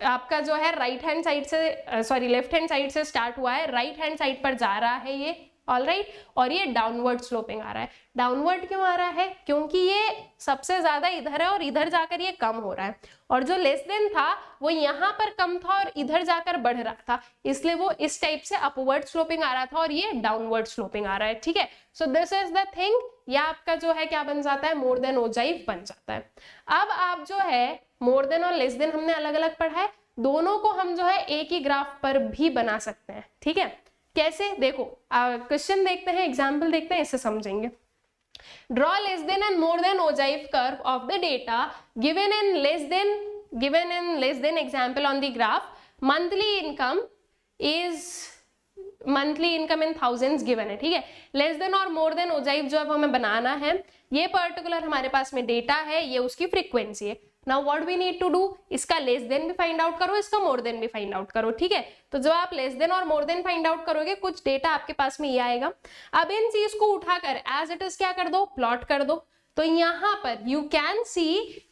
आपका जो है राइट हैंड साइड से, सॉरी लेफ्ट हैंड साइड से स्टार्ट हुआ है, राइट हैंड साइड पर जा रहा है ये, ऑलराइट। और ये डाउनवर्ड स्लोपिंग आ रहा है। डाउनवर्ड क्यों आ रहा है, क्योंकि ये सबसे ज्यादा इधर है और इधर जाकर ये कम हो रहा है। और जो लेस देन था वो यहाँ पर कम था और इधर जाकर बढ़ रहा था, इसलिए वो इस टाइप से अपवर्ड स्लोपिंग आ रहा था और ये डाउनवर्ड स्लोपिंग आ रहा है, ठीक है। So this is the thing. ये आपका जो है क्या बन जाता है, मोर देन ओजाइव बन जाता है। अब आप जो है मोर देन और लेस देन हमने अलग अलग पढ़ा है, दोनों को हम जो है एक ही ग्राफ पर भी बना सकते हैं, ठीक है। कैसे, देखो क्वेश्चन देखते हैं, एग्जाम्पल देखते हैं, इससे समझेंगे। Draw less than and more then ogive curve of the data given in less than example on the graph. Monthly income in thousands given है, ठीक है। लेस देन और मोर देन ओजाइव जो अब हमें बनाना है, ये पर्टिकुलर हमारे पास में डेटा है, ये उसकी फ्रीक्वेंसी है। Now what we need to do, इसका लेस देन भी फाइंड आउट करो, इसका मोर देन भी फाइंड आउट करो, ठीक है। तो जब आप लेस देन और मोर देन फाइंड आउट करोगे, कुछ डेटा आपके पास में ये आएगा। अब इन चीज को उठाकर एज इट इज क्या कर दो, प्लॉट कर दो। तो यहाँ पर यू कैन सी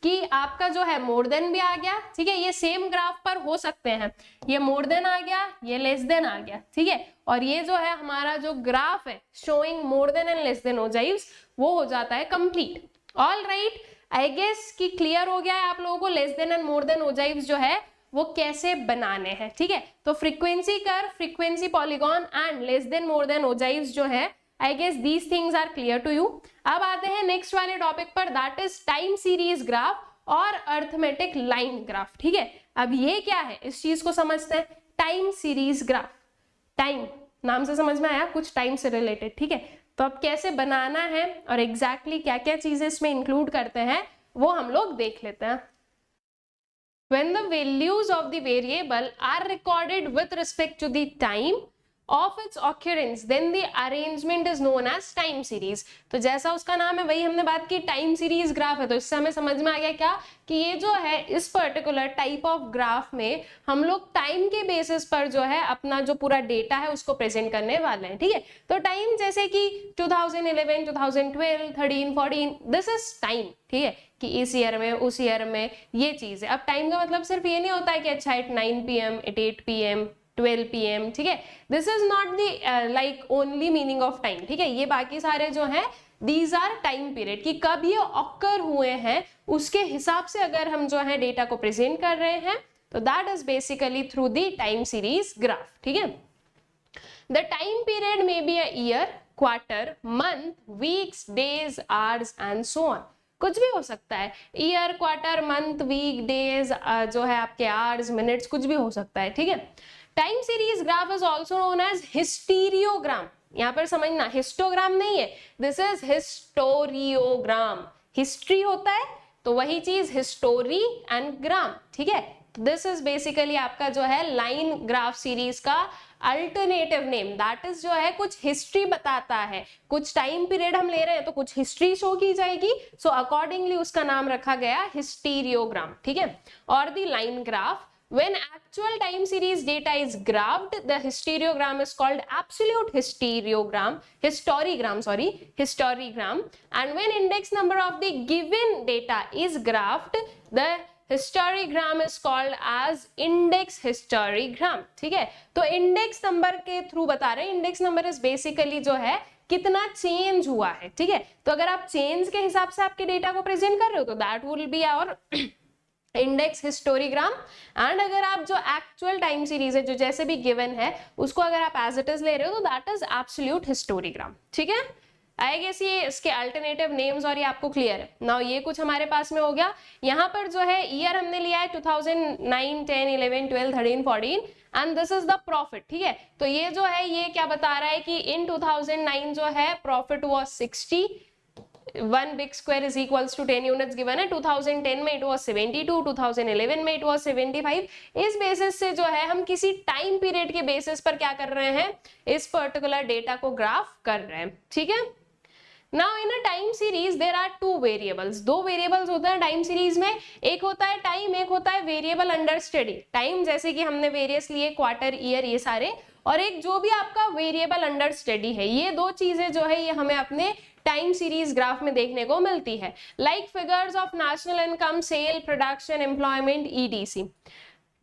कि आपका जो है मोर देन भी आ गया, ठीक है। ये सेम ग्राफ पर हो सकते हैं, ये मोर देन आ गया, ये लेस देन आ गया, ठीक है। और ये जो है हमारा जो ग्राफ है showing more than and less than ogives, वो हो जाता है complete. All right, I guess कि क्लियर हो गया है आप लोगों को less than and more than ogives जो है वो कैसे बनाने हैं, ठीक है। तो frequency curve, frequency polygon and less than more than ogives जो है, I guess these things are clear to you. अब आते हैं नेक्स्ट वाले टॉपिक पर, that is time series graph और अर्थमेटिक लाइन ग्राफ, ठीक है। अब ये क्या है, इस चीज को समझते हैं। टाइम सीरीज ग्राफ, टाइम नाम से समझ में आया, कुछ टाइम से रिलेटेड, ठीक है। तो अब कैसे बनाना है और एग्जैक्टली क्या क्या चीजें इसमें इंक्लूड करते हैं वो हम लोग देख लेते हैं। When the values of the variable are recorded with respect to the time of its occurrence, then the arrangement is known as time series। तो जैसा उसका नाम है वही हमने बात की, टाइम सीरीज ग्राफ है। तो इससे हमें समझ में आ गया क्या, कि ये जो है इस पर्टिकुलर टाइप ऑफ ग्राफ में हम लोग टाइम के बेसिस पर जो है अपना जो पूरा डेटा है उसको प्रेजेंट करने वाले हैं, ठीक है। तो टाइम जैसे कि 2011, 2012, 13, 14, दिस इज टाइम, ठीक है, कि इस ईयर में उस ईयर में ये चीज है। अब टाइम का मतलब सिर्फ ये नहीं होता है कि अच्छा at 9 PM, at 8 PM, 12 PM, ठीक है। This is not the like only meaning of time, ठीक है। ये बाकी सारे जो हैं दीज आर टाइम पीरियड, कि कब ये ऑकर हुए हैं उसके हिसाब से अगर हम जो है डेटा को प्रेजेंट कर रहे हैं, तो that is basically through the time series graph, ठीक है। द टाइम पीरियड में be a year, quarter, month, weeks, days, hours and so on. कुछ भी हो सकता है, year, quarter, month, week, days, जो है आपके आवर्स, मिनट्स, कुछ भी हो सकता है, ठीक है। Time series graph is also known as historiogram. यहाँ पर समझना, हिस्टोग्राम नहीं है, दिस इज हिस्टोरियोग्राम। हिस्ट्री होता है तो वही चीज हिस्टोरी एंड ग्राम, ठीक है। दिस इज बेसिकली आपका जो है लाइन ग्राफ सीरीज का अल्टरनेटिव नेम, दैट इज जो है कुछ हिस्ट्री बताता है, कुछ टाइम पीरियड हम ले रहे हैं तो कुछ हिस्ट्री शो की जाएगी, सो अकॉर्डिंगली उसका नाम रखा गया हिस्टीरियोग्राम, ठीक है। और the line graph, when actual time series data is graphed, the histogram is called absolute histogram, and when index number of the given data is graphed, the histogram is called as index histogram, ठीक है। तो इंडेक्स नंबर के थ्रू बता रहे हैं, इंडेक्स नंबर इज बेसिकली जो है कितना चेंज हुआ है, ठीक है। तो अगर आप चेंज के हिसाब से आपके डेटा को प्रेजेंट कर रहे हो तो that will be our index historiogram. And अगर आप जो एक्चुअल टाइम सीरीज है जो जैसे भी गिवन है उसको अगर आप एज इट इज ले रहे हो तो दैट इज एब्सोल्यूट हिस्टोरीग्राम। ठीक है, आई गेस ये इसके अल्टरनेटिव नेम्स और ये आपको क्लियर है। नाउ ये कुछ हमारे पास में हो गया। यहाँ पर जो है ईयर हमने लिया है 2009, 10, 11, 12, 13, 14 and this is the profit. ठीक है, तो ये जो है ये क्या बता रहा है कि इन 2009 जो है profit was 60, 1 big square is equals to 10 units given है। 2010 में इट वाज 72, 2011 में इट वाज 75। इस बेसिस से जो है हम किसी टाइम पीरियड के बेसिस पर क्या कर रहे हैं, इस पर्टिकुलर डेटा को ग्राफ कर रहे हैं। ठीक है, now in a time series there are two variables, दो वेरिएबल्स होते हैं टाइम सीरीज में, एक होता है टाइम, एक होता है वेरिएबल अंडर स्टडी। टाइम जैसे कि हमने वेरियस लिए, क्वार्टर, ईयर, ये सारे, और एक जो भी आपका वेरिएबल अंडर स्टडी है। ये दो चीजें जो है ये हमें अपने टाइम सीरीज ग्राफ में देखने को मिलती है। Like figures of national income, sale, production, employment, etc.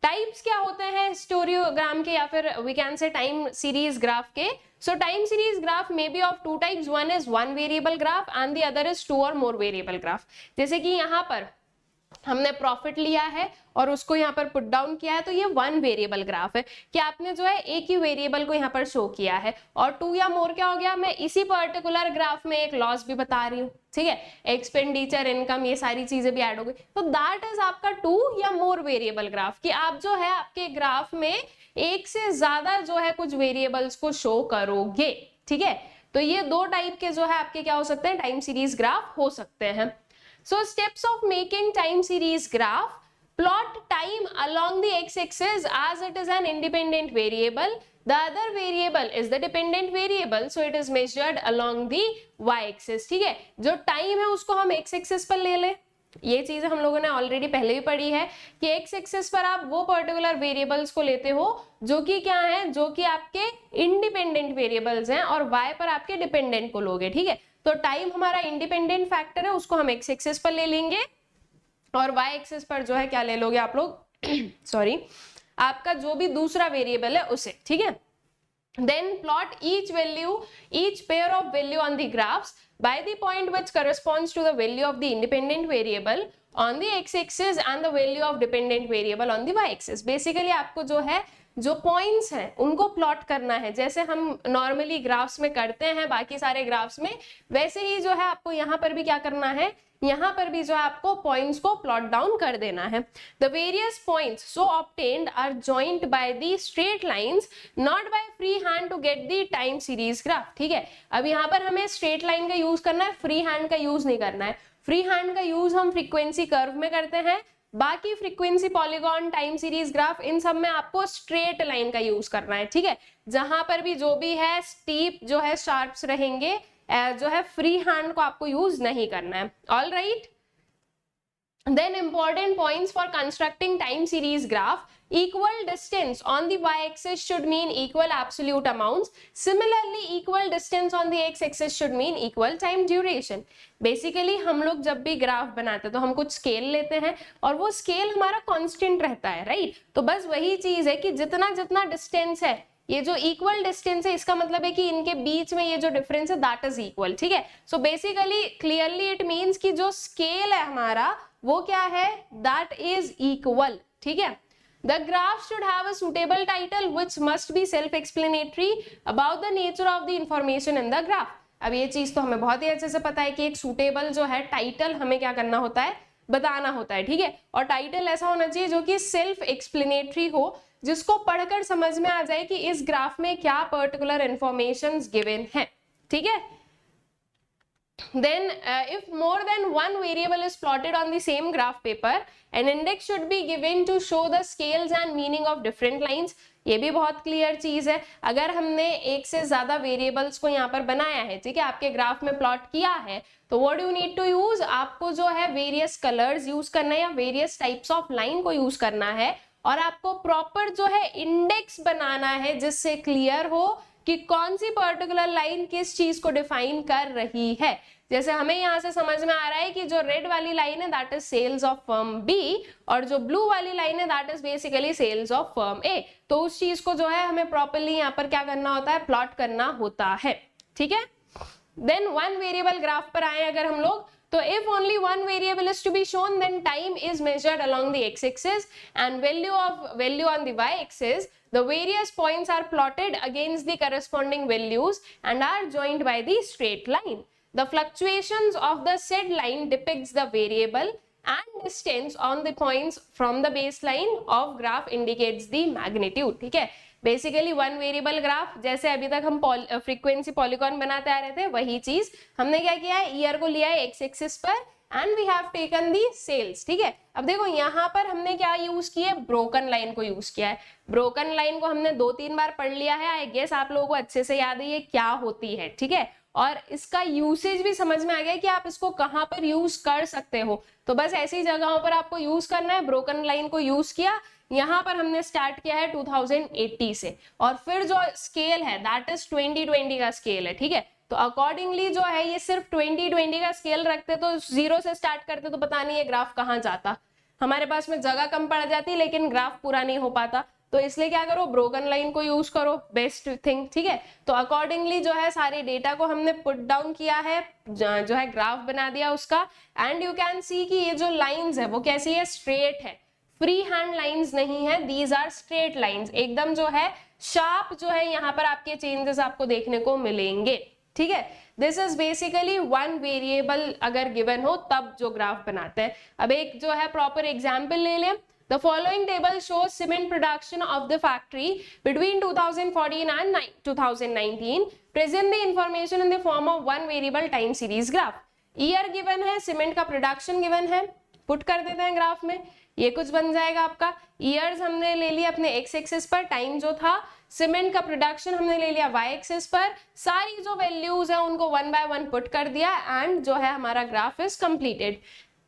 Types क्या होते हैं हिस्टोरियोग्राम के या फिर we can say time series graph के? So time series graph may be of two types. One is one variable graph and the other is two or more variable graph. जैसे कि यहाँ पर हमने प्रॉफिट लिया है और उसको यहाँ पर पुट डाउन किया है, तो ये वन वेरिएबल ग्राफ है कि आपने जो है एक ही वेरिएबल को यहाँ पर शो किया है। और टू या मोर क्या हो गया, मैं इसी पर्टिकुलर ग्राफ में एक लॉस भी बता रही हूँ। ठीक है, एक्सपेंडिचर, इनकम, ये सारी चीजें भी ऐड हो गई, तो दैट इज आपका टू या मोर वेरिएबल ग्राफ कि आप जो है आपके ग्राफ में एक से ज्यादा जो है कुछ वेरिएबल्स को शो करोगे। ठीक है, तो ये दो टाइप के जो है आपके क्या हो सकते हैं, टाइम सीरीज ग्राफ हो सकते हैं। So steps of making time series graph: plot time along the x-axis as it is an independent variable. The other variable is the dependent variable, so it is measured along the y-axis. ठीक है, जो टाइम है उसको हम x-axis पर ले लें। ये चीज हम लोगों ने ऑलरेडी पहले भी पढ़ी है कि एक्स एक्सिस पर आप वो पर्टिकुलर वेरिएबल्स को लेते हो जो कि क्या है, जो कि आपके इंडिपेंडेंट वेरिएबल्स हैं, और वाई पर आपके डिपेंडेंट को लोगे। ठीक है, तो टाइम हमारा इंडिपेंडेंट फैक्टर है, उसको हम एक्स एक्सिस पर ले लेंगे, और वाई एक्सिस पर जो है क्या ले लोगे आप लोग सॉरी, आपका जो भी दूसरा वेरिएबल है उसे। ठीक है, then plot each pair of value on the graphs by the point which corresponds to the value of the independent variable on the x-axis and the value of dependent variable on the y-axis. Basically आपको जो है जो पॉइंट्स हैं उनको प्लॉट करना है, जैसे हम नॉर्मली ग्राफ्स में करते हैं बाकी सारे ग्राफ्स में, वैसे ही जो है आपको यहाँ पर भी क्या करना है, यहाँ पर भी जो है आपको पॉइंट्स को प्लॉट डाउन कर देना है। The various points so obtained are joined by the straight lines, not by free hand to get the time series graph. ठीक है, अब यहाँ पर हमें स्ट्रेट लाइन का यूज करना है, फ्री हैंड का यूज नहीं करना है। फ्री हैंड का यूज हम फ्रीक्वेंसी कर्व में करते हैं, बाकी frequency, polygon, time series graph, इन सब में आपको स्ट्रेट लाइन का यूज करना है। ठीक है, जहां पर भी जो भी है स्टीप जो है शार्प्स रहेंगे, जो है फ्री हैंड को आपको यूज नहीं करना है। All right, then important points for constructing time series graph: equal distance on the y-axis should mean equal absolute amounts. Similarly, equal distance on the x-axis should mean equal time duration. Basically हम लोग जब भी ग्राफ बनाते हैं तो हम कुछ स्केल लेते हैं और वो स्केल हमारा कांस्टेंट रहता है, राइट? तो बस वही चीज है कि जितना जितना डिस्टेंस है, ये जो इक्वल डिस्टेंस है इसका मतलब है कि इनके बीच में ये जो डिफरेंस है दैट इज इक्वल। ठीक है, so basically clearly it means कि जो स्केल है हमारा वो क्या है, दैट इज इक्वल। ठीक है, the graph should have a suitable title which must be self explanatory about the nature of the information in the graph. अब ये चीज तो हमें बहुत ही अच्छे से पता है कि एक सुटेबल जो है टाइटल हमें क्या करना होता है, बताना होता है। ठीक है, और टाइटल ऐसा होना चाहिए जो कि सेल्फ एक्सप्लेनेटरी हो, जिसको पढ़कर समझ में आ जाए कि इस ग्राफ में क्या पर्टिकुलर इंफॉर्मेशंस गिवन है। ठीक है, then if more than one variable is plotted on the same graph paper, an index should be given to show the scales and meaning of different lines. ये भी बहुत क्लियर चीज है। अगर हमने एक से ज्यादा वेरिएबल्स को यहाँ पर बनाया है, ठीक है, आपके ग्राफ में प्लॉट किया है, तो what you need to use, आपको जो है वेरियस कलर्स यूज करना है या वेरियस टाइप्स ऑफ लाइन को यूज करना है, और आपको प्रॉपर जो है इंडेक्स बनाना है जिससे क्लियर हो कि कौन सी पर्टिकुलर लाइन किस चीज को डिफाइन कर रही है। जैसे हमें यहाँ से समझ में आ रहा है कि जो रेड वाली लाइन है that is sales of firm B, और जो ब्लू वाली लाइन है that is basically sales of firm A. तो उस चीज को जो है हमें प्रॉपर्ली यहाँ पर क्या करना होता है, प्लॉट करना होता है। ठीक है, देन वन वेरिएबल ग्राफ पर आए अगर हम लोग, तो if only one variable is to be shown, then time is measured along the x-axis and value on the y-axis. The various points are plotted against the corresponding values and are joined by the straight line. The fluctuations of the said line depicts the variable and distance on the points from the baseline of graph indicates the magnitude. ठीक है, बेसिकली वन वेरिएबल ग्राफ, जैसे अभी तक हम फ्रीक्वेंसी पॉलीगॉन बनाते आ रहे थे, वही चीज हमने क्या किया है, ईयर को लिया है एक्स एक्सिस पर and we have taken the sales. ठीक है, अब देखो यहाँ पर हमने क्या यूज किया है, ब्रोकन लाइन को यूज किया है. ब्रोकन लाइन को हमने 2-3 बार पढ़ लिया है, आई गेस आप लोगों को अच्छे से याद है ये क्या होती है. ठीक है, और इसका यूसेज भी समझ में आ गया कि आप इसको कहां पर यूज कर सकते हो. तो बस ऐसी जगहों पर आपको यूज करना है. ब्रोकन लाइन को यूज किया, यहाँ पर हमने स्टार्ट किया है 2080 से, और फिर जो स्केल है दैट इज 2020 का स्केल है. ठीक है, तो अकॉर्डिंगली जो है ये सिर्फ 2020 का स्केल रखते तो 0 से स्टार्ट करते तो पता नहीं ये ग्राफ कहाँ जाता, हमारे पास में जगह कम पड़ जाती लेकिन ग्राफ पूरा नहीं हो पाता. तो इसलिए क्या करो, ब्रोकन लाइन को यूज करो, बेस्ट थिंग. ठीक है, तो अकॉर्डिंगली जो है सारे डेटा को हमने पुट डाउन किया है, जो है ग्राफ बना दिया उसका. एंड यू कैन सी कि ये जो लाइंस है वो कैसी है, स्ट्रेट है, फ्री हैंड लाइंस नहीं है, दीज आर स्ट्रेट लाइंस. एकदम जो है शार्प जो है यहाँ पर आपके चेंजेस आपको देखने को मिलेंगे. ठीक है, this is basically one variable अगर गिवन हो तब जो ग्राफ बनाते हैं. अब एक जो है प्रॉपर एग्जाम्पल ले लें. The following table shows cement production of the factory between 2014 and 2019. Present the information in the form of one variable time series graph. Year given है, सीमेंट का प्रोडक्शन गिवन है, पुट कर देते हैं ग्राफ में, ये कुछ बन जाएगा आपका. ईयर्स हमने ले लिया अपने एक्स एक्सिस पर, टाइम जो था, सीमेंट का प्रोडक्शन हमने ले लिया वाई एक्सिस पर, सारी जो वैल्यूज है उनको 1 by 1 पुट कर दिया एंड जो है हमारा ग्राफ इज कंप्लीटेड.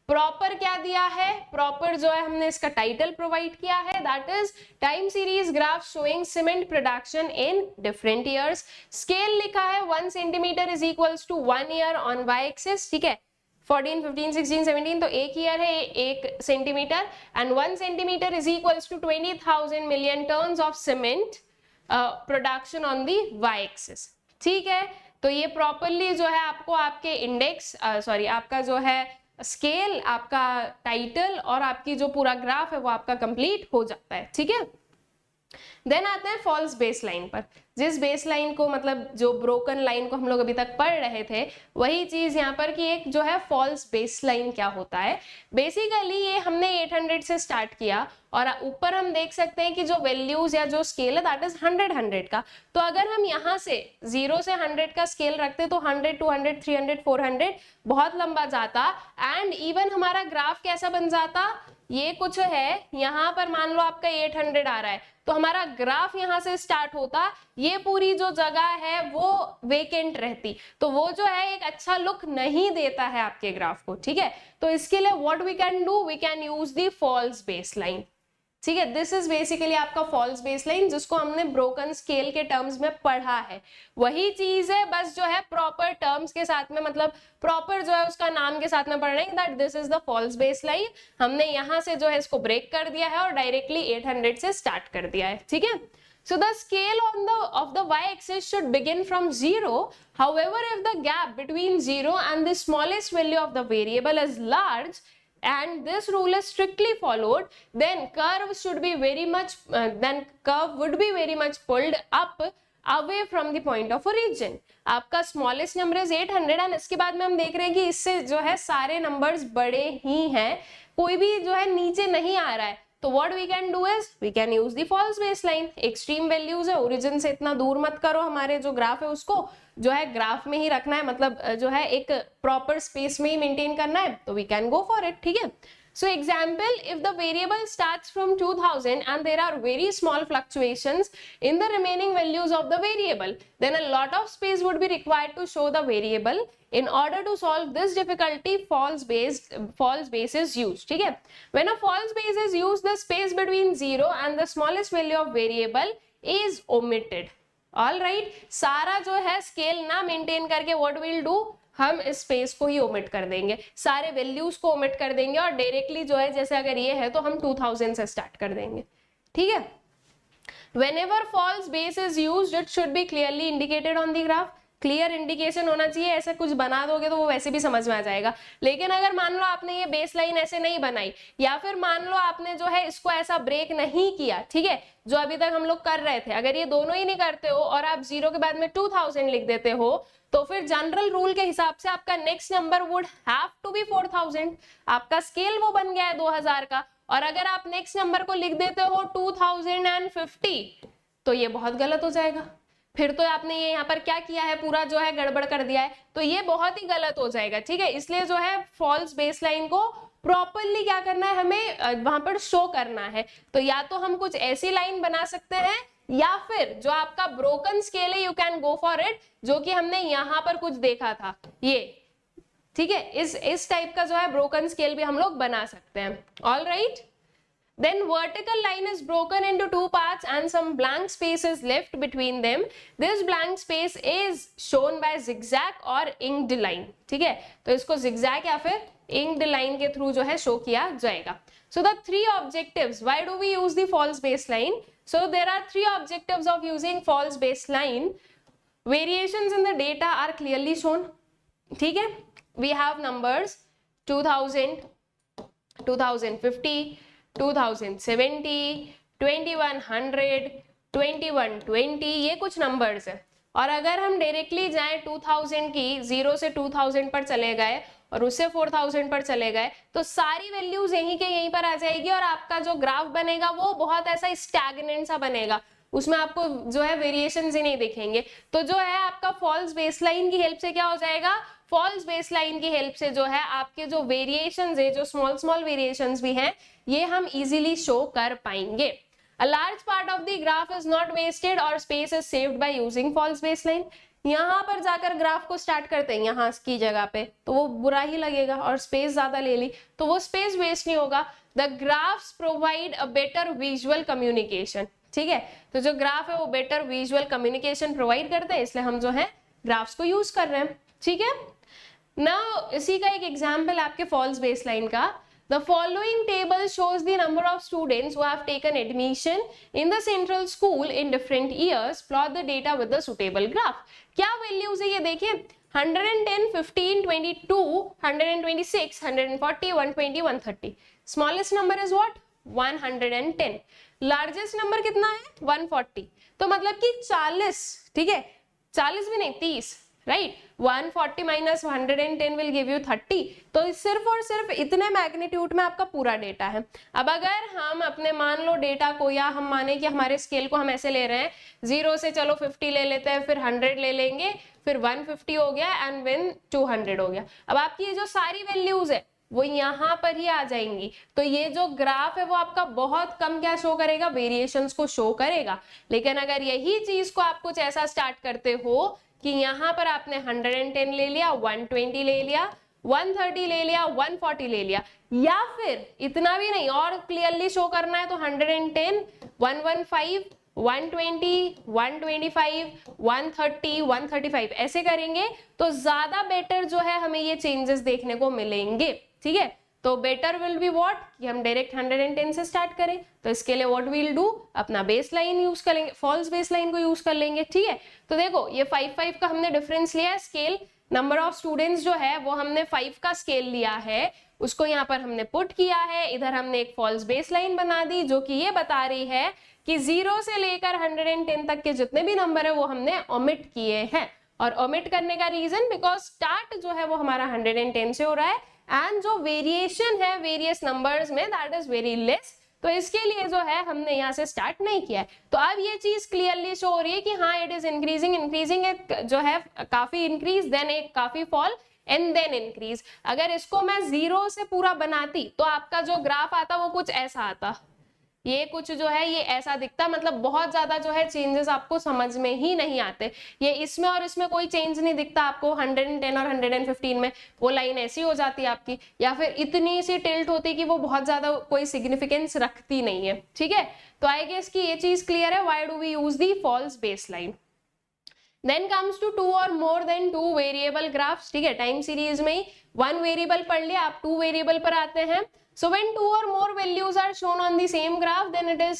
प्रॉपर क्या दिया है, प्रॉपर जो है हमने इसका टाइटल प्रोवाइड किया है, that is time series graph showing cement production in different years. Scale लिखा है 1 centimetre is equals to 1 year on Y axis. ठीक है, 14, 15, 16, 17 तो एक ईयर है 1 centimetre, and 1 centimetre is equals to 20,000 million tonnes of cement production on the Y axis. ठीक है, तो ये प्रॉपरली जो है आपको आपके इंडेक्स आपका जो है स्केल, आपका टाइटल और आपकी जो पूरा ग्राफ है वो आपका कंप्लीट हो जाता है. ठीक है, देन आते हैं फॉल्स बेस लाइन पर. जिस बेस लाइन को मतलब जो ब्रोकन लाइन को हम लोग अभी तक पढ़ रहे थे, वही चीज यहाँ पर कि एक जो है फॉल्स बेस लाइन क्या होता है. बेसिकली ये हमने 800 से स्टार्ट किया और ऊपर हम देख सकते हैं कि जो वैल्यूज या जो स्केल है दैट इज 100 का. तो अगर हम यहाँ से 0 से 100 का स्केल रखते तो 100, 200, 300, 400 बहुत लंबा जाता एंड इवन हमारा ग्राफ कैसा बन जाता, ये कुछ है, यहाँ पर मान लो आपका 800 आ रहा है तो हमारा ग्राफ यहाँ से स्टार्ट होता, ये पूरी जो जगह है वो वेकेंट रहती, तो वो जो है एक अच्छा लुक नहीं देता है आपके ग्राफ को. ठीक है, तो इसके लिए what we can do, we can use the false base line. ठीक है, दिस इज बेसिकली आपका फॉल्स बेसलाइन जिसको हमने ब्रोकन स्केल के टर्म्स में पढ़ा है, वही चीज है, बस जो है प्रॉपर टर्म्स के साथ में, मतलब प्रॉपर जो है उसका नाम के साथ में पढ़ रहे हैं that this is the false baseline. हमने यहाँ से जो है इसको ब्रेक कर दिया है और डायरेक्टली 800 से स्टार्ट कर दिया है. ठीक है, so the scale of the y-axis should begin from 0. However, if the gap between 0 and the smallest value of the variable is large and this rule is strictly followed, then curve would be very much pulled up away from the point of origin. आपका smallest number is 800 and इसके बाद में हम देख रहे हैं कि इससे जो है सारे numbers बड़े ही हैं, कोई भी जो है नीचे नहीं आ रहा है. तो what we can do is we can use the false baseline. Extreme values है, ओरिजिन से इतना दूर मत करो, हमारे जो ग्राफ है उसको जो है ग्राफ में ही रखना है, मतलब जो है एक प्रॉपर स्पेस में ही मेंटेन करना है, तो we can go for it. ठीक है, so example, if the variable starts from 2000 and there are very small fluctuations in the remaining values of the variable, then a lot of space would be required to show the variable. In order to solve this difficulty, false base is used. ठीक है, when a false base is used, the space between 0 and the smallest value of variable is omitted. All right, सारा जो है स्केल ना मेंटेन करके what we'll do, हम इस स्पेस को ही ओमिट कर देंगे, सारे वैल्यूज को ओमिट कर देंगे और डायरेक्टली जो है जैसे अगर ये है तो हम 2000 से स्टार्ट कर देंगे. ठीक है, whenever false base is used, it should be clearly indicated on the graph. Clear indication होना चाहिए, ऐसे कुछ बना दोगे तो वो वैसे भी समझ में आ जाएगा। लेकिन अगर मान लो आपने ये बेस लाइन ऐसे नहीं बनाई, या फिर मान लो आपने जो है इसको ऐसा ब्रेक नहीं किया, ठीक है, जो अभी तक हम लोग कर रहे थे, अगर ये दोनों ही नहीं करते हो और आप 0 के बाद में 2000 लिख देते हो, तो फिर जनरल रूल के हिसाब से आपका next number would have to be 4000, आपका स्केल वो बन गया है 2000 का। और अगर आप नेक्स्ट नंबर को लिख देते हो 2050, तो ये बहुत गलत हो जाएगा, फिर तो आपने ये यहाँ पर क्या किया है, पूरा जो है गड़बड़ कर दिया है, तो ये बहुत ही गलत हो जाएगा, ठीक है। इसलिए जो है फॉल्स बेसलाइन को प्रॉपरली क्या करना है, हमें वहां पर शो करना है। तो या तो हम कुछ ऐसी लाइन बना सकते हैं, या फिर जो आपका ब्रोकन स्केल है, you can go for it, जो कि हमने यहाँ पर कुछ देखा था ये, ठीक है, इस टाइप का जो है ब्रोकन स्केल भी हम लोग बना सकते हैं। All right, then vertical line is broken into two parts and some blank space is left between them. This blank space is shown by zigzag or inked line, ठीक है, तो इसको zigzag या फिर inked line के थ्रू जो है शो किया जाएगा। So the three objectives, why do we use the false baseline? So there are three objectives of using false baseline. Variations in the data are clearly shown, ठीक है, we have numbers 2000, 2050, 2070, 2100, 2120, ये कुछ नंबर्स है। और अगर हम डायरेक्टली जाएं 2000 की 0 से 2000 पर चले गए और उससे 4000 पर चले गए, तो सारी वैल्यूज यहीं के यहीं पर आ जाएगी और आपका जो ग्राफ बनेगा वो बहुत ऐसा स्टैग्नेंट सा बनेगा, उसमें आपको जो है वेरिएशंस ही नहीं दिखेंगे। तो जो है आपका फॉल्स बेसलाइन की हेल्प से क्या हो जाएगा, फॉल्स बेसलाइन की हेल्प से जो है आपके जो वेरिएशंस है, जो स्मॉल स्मॉल वेरिएशंस भी हैं, ये हम इजीली शो कर पाएंगे। A large part of the graph is not wasted or space is saved by using false baseline. यहाँ पर जाकर ग्राफ को स्टार्ट करते हैं यहाँ की जगह पे, तो वो बुरा ही लगेगा, और स्पेस ज्यादा ले ली तो वो स्पेस वेस्ट नहीं होगा। The graphs provide a better visual communication, ठीक है, तो जो ग्राफ है वो बेटर विजुअल कम्युनिकेशन प्रोवाइड करते हैं, इसलिए हम जो है ग्राफ्स को यूज कर रहे हैं, ठीक है ना। इसी का एक एग्जाम्पल आपके फॉल्स बेसलाइन का, the following table shows the number of students who have taken admission in the central school in different years. Plot the data with the suitable graph. क्या वैल्यूज है ये देखिए, 110, 15, 22, 126, 140, 120, 130. Smallest number is what? 110. Largest number कितना है? 140. तो मतलब कि 40, ठीक है, 40 भी नहीं, 30, right. 140 minus 110 will give you 30। तो सिर्फ और सिर्फ इतने मैग्नीट्यूड में आपका पूरा डेटा है। अब अगर हम अपने मान लो डेटा को, या हम माने कि हमारे स्केल को हम ऐसे ले रहे हैं, 0 से चलो 50 ले लेते हैं, फिर 100 ले लेंगे, फिर 150 हो गया, एंड देन 200 हो गया। अब आपकी ये जो सारी वैल्यूज है वो यहाँ पर ही आ जाएंगी, तो ये जो ग्राफ है वो आपका बहुत कम क्या शो करेगा, वेरिएशंस को शो करेगा। लेकिन अगर यही चीज को आप कुछ ऐसा स्टार्ट करते हो कि यहाँ पर आपने 110 ले लिया, 120 ले लिया, 130 ले लिया, 140 ले लिया, या फिर इतना भी नहीं और क्लियरली शो करना है तो 110, 115, 120, 125, 130, 135 ऐसे करेंगे तो ज्यादा बेटर जो है हमें ये चेंजेस देखने को मिलेंगे, ठीक है। तो बेटर विल बी व्हाट, कि हम डायरेक्ट 110 से स्टार्ट करें, तो इसके लिए व्हाट विल डू, अपना बेस लाइन यूज कर लेंगे, फॉल्स बेस लाइन को यूज कर लेंगे, ठीक है। तो देखो ये 5 का हमने डिफरेंस लिया है, स्केल नंबर ऑफ स्टूडेंट्स जो है वो हमने 5 का स्केल लिया है, उसको यहाँ पर हमने पुट किया है, इधर हमने एक फॉल्स बेस लाइन बना दी जो कि ये बता रही है कि 0 से लेकर 110 तक के जितने भी नंबर है वो हमने ओमिट किए हैं। और ओमिट करने का रीजन, बिकॉज स्टार्ट जो है वो हमारा 110 से हो रहा है, एंड जो वेरिएशन है वेरियस नंबर्स में दैट इज वेरी लेस, तो इसके लिए जो है हमने यहाँ से स्टार्ट नहीं किया है। तो अब ये चीज क्लियरली शो हो रही है कि हाँ इट इज इंक्रीजिंग, इंक्रीजिंग एक जो है काफी इंक्रीज, देन एक काफी फॉल, एंड देन इंक्रीज। अगर इसको मैं 0 से पूरा बनाती तो आपका जो ग्राफ आता वो कुछ ऐसा आता, ये कुछ जो है ये ऐसा दिखता, मतलब बहुत ज्यादा जो है चेंजेस आपको समझ में ही नहीं आते। ये इसमें और इसमें कोई चेंज नहीं दिखता आपको, 110 और 115 में वो लाइन ऐसी हो जाती है आपकी, या फिर इतनी सी टिल्ट होती कि वो बहुत ज्यादा कोई सिग्निफिकेंस रखती नहीं है, ठीक है। तो आई गेस कि ये चीज क्लियर है, why do we use the false baseline. Then comes to 2 or more than 2 variable graphs, ठीक है, टाइम सीरीज में ही 1 वेरिएबल पढ़ लिया, आप 2 वेरिएबल पर आते हैं। So when two or more values are shown on the same graph, then it is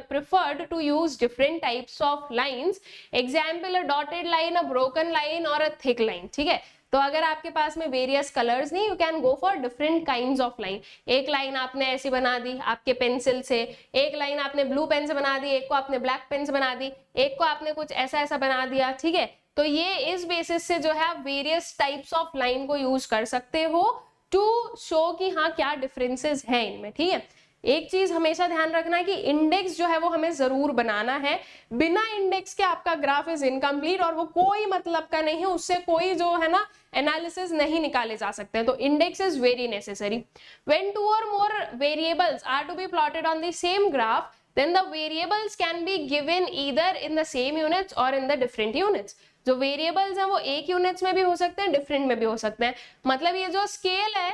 preferred to use different types of lines. Example, a dotted line, a broken line or a thick line. ठीक है, तो अगर आपके पास में वेरियस कलर्स नहीं, you can go for different kinds of line. एक लाइन आपने ऐसी बना दी आपके पेंसिल से, एक लाइन आपने ब्लू पेन से बना दी, एक को आपने ब्लैक पेन से बना दी, एक को आपने कुछ ऐसा ऐसा बना दिया. ठीक है, तो ये इस बेसिस से जो है आप वेरियस टाइप्स ऑफ लाइन को यूज कर सकते हो टू शो कि हाँ क्या डिफरेंसेस हैं इनमें. ठीक है, एक चीज हमेशा ध्यान रखना है कि इंडेक्स जो है वो हमें जरूर बनाना है. बिना इंडेक्स के आपका ग्राफ इज इनकम्प्लीट और वो कोई मतलब का नहीं है, उससे कोई जो है ना एनालिसिस नहीं निकाले जा सकते हैं. तो index is very necessary. When two or more variables are to be plotted on the same graph, then the variables can be given either in the same units or in the different units. जो वेरिएबल्स हैं वो एक यूनिट्स में भी हो सकते हैं, डिफरेंट में भी हो सकते हैं. मतलब ये जो स्केल है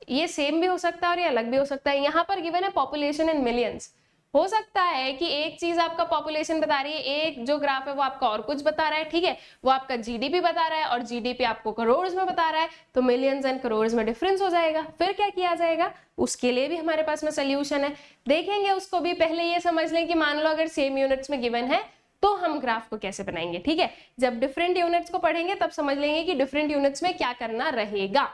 ये सेम भी हो सकता है और ये अलग भी हो सकता है. यहाँ पर गिवन है पॉपुलेशन इन मिलियंस. हो सकता है कि एक चीज आपका पॉपुलेशन बता रही है, एक जो ग्राफ है वो आपका और कुछ बता रहा है. ठीक है, वो आपका जीडीपी बता रहा है और जीडीपी आपको करोड़ में बता रहा है, तो मिलियंस एंड करोड़ में डिफरेंस हो जाएगा. फिर क्या किया जाएगा, उसके लिए भी हमारे पास में सोल्यूशन है, देखेंगे उसको भी. पहले ये समझ लें कि मान लो अगर सेम यूनिट्स में गिवन है तो हम ग्राफ को कैसे बनाएंगे. ठीक है, जब डिफरेंट यूनिट्स को पढ़ेंगे तब समझ लेंगे कि डिफरेंट यूनिट्स में क्या करना रहेगा.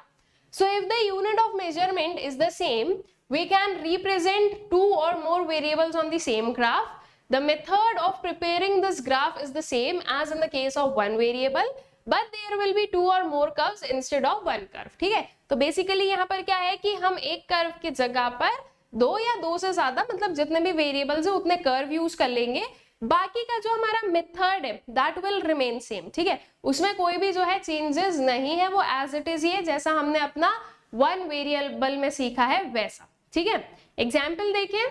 So if the unit of measurement is the same, we can represent two or more variables on the same graph. The method of preparing this graph is the same as in the case of one variable, but there will be two or more curves instead of one curve. ठीक है, तो बेसिकली यहाँ पर क्या है कि हम एक कर्व की जगह पर दो या दो से ज्यादा, मतलब जितने भी वेरिएबल्स है उतने कर्व यूज कर लेंगे. बाकी का जो हमारा मेथड है दैट विल रिमेन सेम. ठीक है, उसमें कोई भी जो है चेंजेस नहीं है, वो एज इट इज ही है जैसा हमने अपना वन वेरिएबल में सीखा है वैसा. ठीक है, एग्जाम्पल देखिए.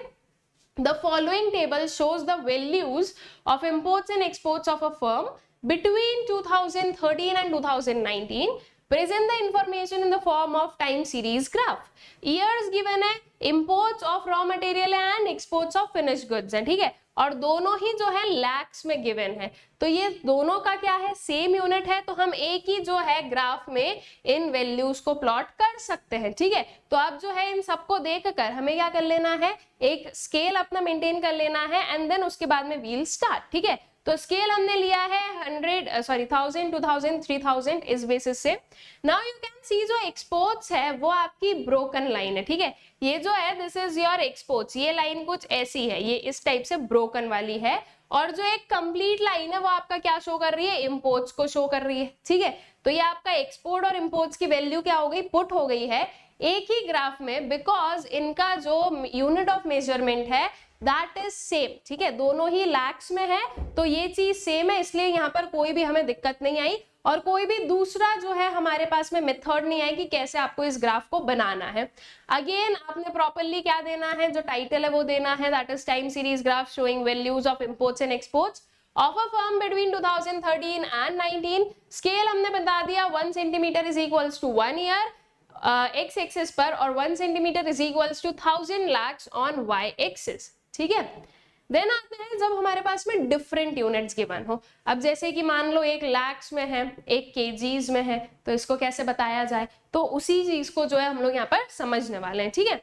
The following table shows the values of imports and exports of a firm between 2013 and 2019. Present the information in the form of time series graph. Years given है, imports of raw material and exports of finished goods है. ठीक है, और दोनों ही जो है लैक्स में गिवन है, तो ये दोनों का क्या है, सेम यूनिट है, तो हम एक ही जो है ग्राफ में इन वैल्यूज को प्लॉट कर सकते हैं. ठीक है, तो अब जो है इन सबको देखकर हमें क्या कर लेना है, एक स्केल अपना मेंटेन कर लेना है एंड देन उसके बाद में व्हील स्टार्ट. ठीक है, तो स्केल हमने लिया है 1000, 2000, 3000 इस बेसिस से. नाउ यू कैन सी जो एक्सपोर्ट्स है वो आपकी ब्रोकन लाइन है. ठीक है, ये जो है दिस इज योर एक्सपोर्ट्स, ये लाइन कुछ ऐसी है, ये इस टाइप से ब्रोकन वाली है. और जो एक कंप्लीट लाइन है वो आपका क्या शो कर रही है, इंपोर्ट्स को शो कर रही है. ठीक है, तो ये आपका एक्सपोर्ट और इंपोर्ट्स की वैल्यू क्या हो गई, पुट हो गई है एक ही ग्राफ में, बिकॉज इनका जो यूनिट ऑफ मेजरमेंट है दैट इज सेम. ठीक है, दोनों ही लैक्स में है, तो ये चीज सेम है, इसलिए यहाँ पर कोई भी हमें दिक्कत नहीं आई और कोई भी दूसरा जो है हमारे पास में मेथड नहीं आई कि कैसे आपको इस ग्राफ को बनाना है. अगेन आपने प्रॉपरली क्या देना है, जो टाइटल है वो देना है, that is time series graph showing values of imports and exports of a firm between 2013 and 19. Scale हमने बता दिया 1 centimetre is equals to 1 year X axis पर, और 1 centimetre is equals to 1000 lakhs on Y axis. ठीक है, देन आते हैं जब हमारे पास में डिफरेंट यूनिट्स गिवन हो. अब जैसे कि मान लो एक लैक्स में है, एक केजीज में है, तो इसको कैसे बताया जाए, तो उसी चीज को जो है हम लोग यहाँ पर समझने वाले हैं. ठीक है,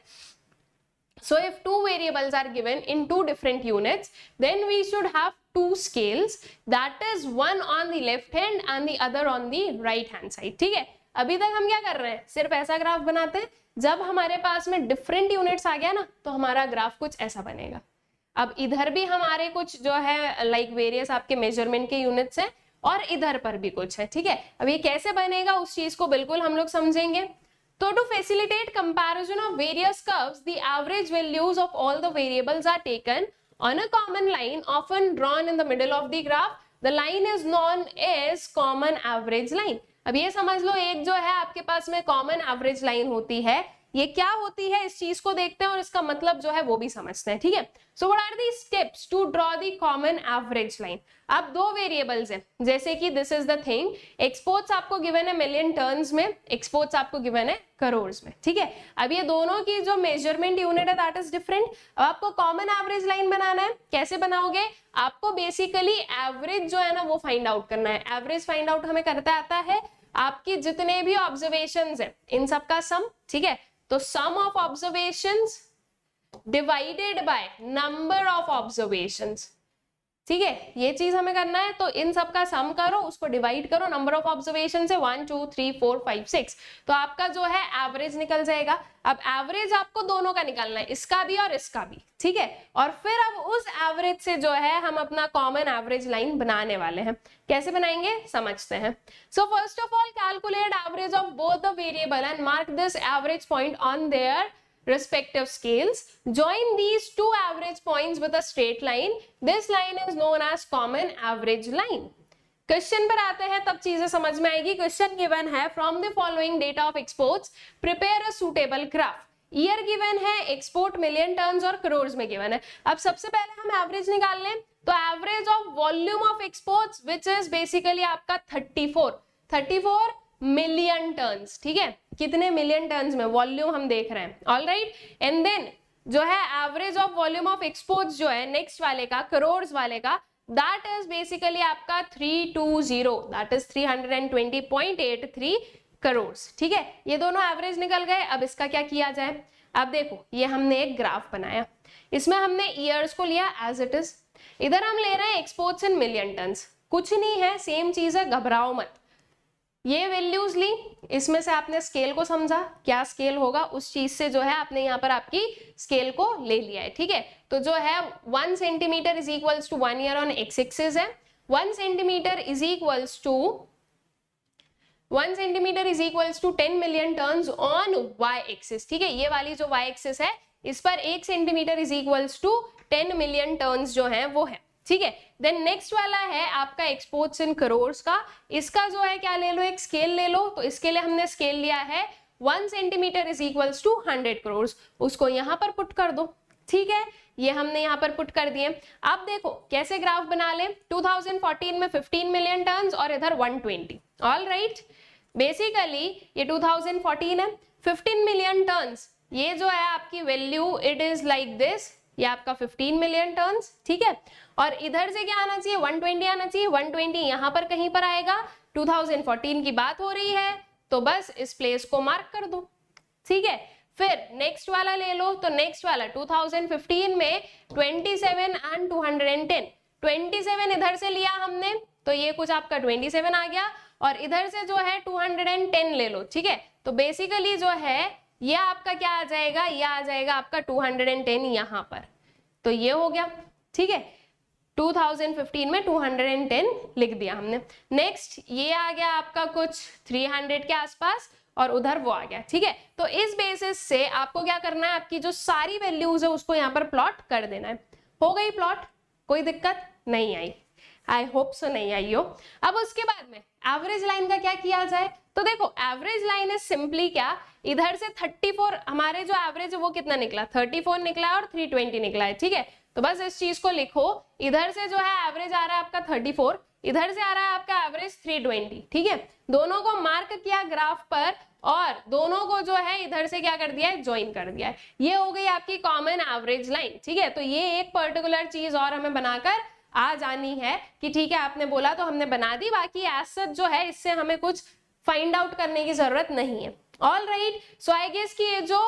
so if two variables are given in two different units, then we should have two scales, that is one on the left hand and the other on the right hand side. ठीक है, अभी तक हम क्या कर रहे हैं, सिर्फ ऐसा ग्राफ बनाते हैं. जब हमारे पास में डिफरेंट यूनिट्स आ गया ना, तो हमारा ग्राफ कुछ ऐसा बनेगा. अब इधर भी हमारे कुछ जो है लाइक वेरियस आपके मेजरमेंट के यूनिट्स हैं और इधर पर भी कुछ है. ठीक है, अब ये कैसे बनेगा उस चीज को बिल्कुल हम लोग समझेंगे. तो to facilitate comparison of various curves, the average values of all the variables are taken on a common line often drawn in the middle of the graph. The line is known as common average line. अब ये समझ लो एक जो है आपके पास में कॉमन एवरेज लाइन होती है, ये क्या होती है इस चीज को देखते हैं और इसका मतलब जो है वो भी समझते हैं. ठीक है, so what are the steps to draw the common average line. अब दो वेरिएबल्स हैं, जैसे कि this is the thing, exports आपको गिवन है मिलियन टर्न्स में, एक्सपोर्ट्स आपको गिवन है करोड़ में. ठीक है, अब ये दोनों की जो मेजरमेंट यूनिट है दैट इज डिफरेंट. अब आपको कॉमन एवरेज लाइन बनाना है, कैसे बनाओगे, आपको बेसिकली एवरेज जो है ना वो फाइंड आउट करना है. एवरेज फाइंड आउट हमें करता आता है आपकी जितने भी ऑब्जर्वेशंस है इन सबका सम. ठीक है, तो sum of observations divided by number of observations, ठीक है, ये चीज हमें करना है। तो इन सब का सम करो, उसको डिवाइड करो, नंबर ऑफ ऑब्जर्वेशन से 1 2 3 4 5 6, तो आपका जो है एवरेज निकल जाएगा। अब एवरेज आपको दोनों का निकालना है, इसका भी और इसका भी, ठीक है। और फिर अब उस एवरेज से जो है हम अपना कॉमन एवरेज लाइन बनाने वाले हैं। कैसे बनाएंगे समझते हैं। So first of all calculate average of both the variable and mark this average point on their respective scales. Join these two average points with a straight line. This line is known as common average line. Question पर आते हैं तब चीजें समझ में आएगी। क्वेश्चन गिवन है from the following data of exports prepare a suitable graph. Year given है, एक्सपोर्ट मिलियन टन्स और करोड़ में गिवन है। अब सबसे पहले हम एवरेज निकाल लें, तो average of volume of exports which is basically आपका 34 मिलियन टन्स, ठीक है, कितने मिलियन टन्स में वॉल्यूम हम देख रहे हैं, ऑल राइट। एंड देन जो है average of volume of exports जो है नेक्स्ट वाले का, करोड़ वाले का, दैट इज बेसिकली आपका 320, दैट इज 320.83 करोड़, ठीक है। ये दोनों एवरेज निकल गए। अब इसका क्या किया जाए, अब देखो ये हमने एक ग्राफ बनाया, इसमें हमने ईयर्स को लिया एज इट इज, इधर हम ले रहे हैं एक्सपोर्ट्स इन मिलियन टन्स, कुछ नहीं है, सेम चीज है, घबराओ मत। ये वैल्यूज ली, इसमें से आपने स्केल को समझा, क्या स्केल होगा उस चीज से जो है आपने यहाँ पर आपकी स्केल को ले लिया है, ठीक है। तो जो है 1 centimetre is equals to 1 year on X axis है, 1 centimetre is equals to 10 million tonnes on Y axis, ठीक है। ये वाली जो वाई एक्सिस है इस पर 1 centimetre is equals to 10 million tonnes जो है वो है, ठीक है। देन नेक्स्ट वाला है आपका एक्सपोर्ट्स इन करोड़ का, इसका जो है क्या ले लो, एक स्केल ले लो। तो इसके लिए हमने स्केल लिया है 1 centimetre is equals to 100 crore, उसको यहाँ पर पुट कर दो, ठीक है, ये हमने यहाँ पर पुट कर दिए। अब देखो कैसे ग्राफ बना ले, 2014 में 15 मिलियन टन्स और इधर 120, ऑल राइट। बेसिकली ये 2014 है, 15 मिलियन टन्स, ये जो है आपकी value it is like this, ये आपका 15 मिलियन टन्स, ठीक है। और इधर से क्या आना चाहिए, 120 आना चाहिए, 120 यहां पर कहीं पर आएगा, 2014 की बात हो रही है तो बस इस प्लेस को मार्क कर दो, ठीक है। फिर नेक्स्ट वाला ले लो, तो नेक्स्ट वाला 2015 में 27 एंड 210, 27 इधर से लिया हमने तो ये कुछ आपका 27 आ गया, और इधर से जो है 210 ले लो, ठीक है। तो बेसिकली जो है ये आपका क्या आ जाएगा, ये आ जाएगा आपका 210 यहां पर, तो ये हो गया, ठीक है। 2015 में 210 लिख दिया हमने। नेक्स्ट ये आ गया आपका कुछ 300 के आसपास, और उधर वो आ गया, ठीक है। तो इस बेसिस से आपको क्या करना है, आपकी जो सारी वैल्यूज है उसको यहाँ पर प्लॉट कर देना है। हो गई प्लॉट, कोई दिक्कत नहीं आई, आई होप सो नहीं आई हो। अब उसके बाद में एवरेज लाइन का क्या किया जाए, तो देखो एवरेज लाइन इज सिंपली क्या, इधर से 34 हमारे जो एवरेज है वो कितना निकला, 34 निकला और 320 निकला है, ठीक है। तो बस इस चीज को लिखो, इधर से जो है एवरेज आ रहा है आपका 34, इधर से आ रहा है आपका एवरेज 320, ठीक है। दोनों को मार्क किया ग्राफ पर, और दोनों को जो है इधर से क्या कर दिया है, ज्वाइन कर दिया है। ये हो गई आपकी कॉमन एवरेज लाइन, ठीक है। तो ये एक पर्टिकुलर चीज और हमें बनाकर आ जानी है कि ठीक है आपने बोला तो हमने बना दी, बाकी एज सच जो है इससे हमें कुछ फाइंड आउट करने की जरूरत नहीं है, all right. So I guess कि ये जो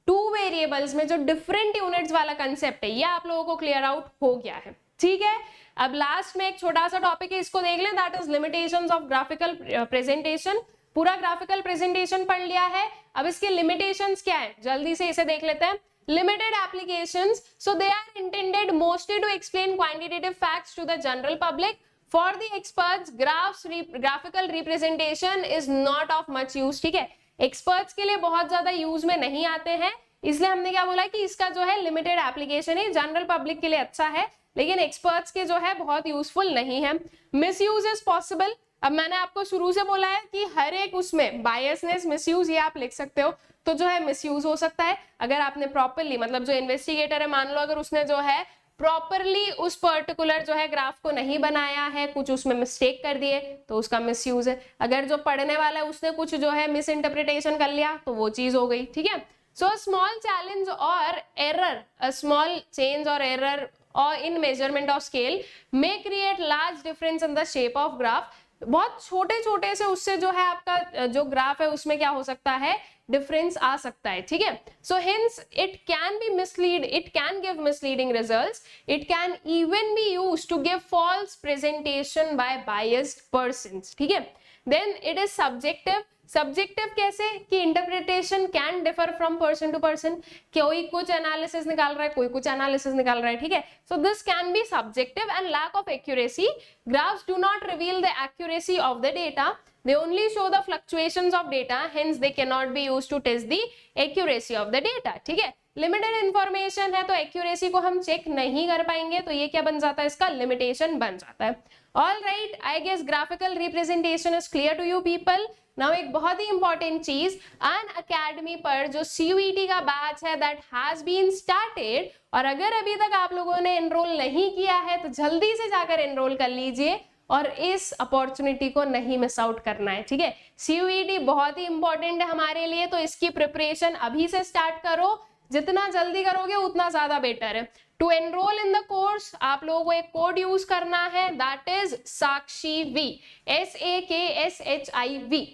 2 वेरिएबल्स में जो डिफरेंट यूनिट्स वाला कंसेप्ट है ये आप लोगों को क्लियर आउट हो गया है, ठीक है। अब लास्ट में एक छोटा सा टॉपिक है, इसको देख लें, that is limitations of graphical presentation. पूरा ग्राफिकल प्रेजेंटेशन पढ़ लिया है, अब इसके लिमिटेशंस क्या है जल्दी से इसे देख लेते हैं। Limited applications, so they are intended mostly to explain quantitative facts to the general public. For the experts, graphical representation is not of much use, ठीक है। एक्सपर्ट्स के लिए बहुत ज्यादा यूज में नहीं आते हैं, इसलिए हमने क्या बोला कि इसका जो है लिमिटेड एप्लीकेशन है, जनरल पब्लिक के लिए अच्छा है, लेकिन एक्सपर्ट्स के जो है बहुत यूजफुल नहीं है। मिसयूज इज पॉसिबल, अब मैंने आपको शुरू से बोला है कि हर एक उसमें बायसनेस, मिसयूज ये आप लिख सकते हो, तो जो है मिसयूज हो सकता है अगर आपने प्रॉपरली, मतलब जो इन्वेस्टिगेटर है मान लो अगर उसने जो है प्रॉपरली उस पर्टिकुलर जो है ग्राफ को नहीं बनाया है, कुछ उसमें मिस्टेक कर दिए तो उसका मिसयूज है। अगर जो पढ़ने वाला है उसने कुछ जो है मिस इंटरप्रिटेशन कर लिया तो वो चीज हो गई, ठीक है। सो स्मॉल चैलेंज और एरर, अ स्मॉल चेंज और error or in measurement of scale may create large difference in the shape of graph. बहुत छोटे छोटे से उससे जो है आपका जो ग्राफ है उसमें क्या हो सकता है, डिफरेंस आ सकता है, ठीक है। So hence it can be mislead, it can give misleading results, it can even be used to give false presentation by biased persons, ठीक है। Then it is subjective, subjective कैसे कि interpretation can differ from person to person, कोई कुछ एनालिसिस निकाल रहा है, कोई कुछ एनालिसिस निकाल रहा है, ठीक है। So this can be subjective and lack of accuracy, graphs do not reveal the accuracy of the data, they only show the fluctuations of data, hence they cannot be used to test the accuracy of the data, ठीक है। लिमिटेड इंफॉर्मेशन है तो एक्यूरेसी को हम चेक नहीं कर पाएंगे, तो ये क्या बन जाता है, इसका लिमिटेशन बन जाता है। All right, I guess graphical representation is clear to you people. Now एक बहुत ही इंपॉर्टेंट चीज, अनअकैडमी पर जो CUET का बैच है दैट हैज बीन स्टार्टेड, और अगर अभी तक आप लोगों ने एनरोल नहीं किया है तो जल्दी से जाकर एनरोल कर लीजिए और इस अपॉर्चुनिटी को नहीं मिस आउट करना है, ठीक है। CUET बहुत ही इंपॉर्टेंट है हमारे लिए, तो इसकी प्रिपरेशन अभी से स्टार्ट करो, जितना जल्दी करोगे उतना ज्यादा बेटर है। To enrol in the course आप लोगों को एक कोड यूज करना है, दैट इज SAKSHIV, SAKSHIV।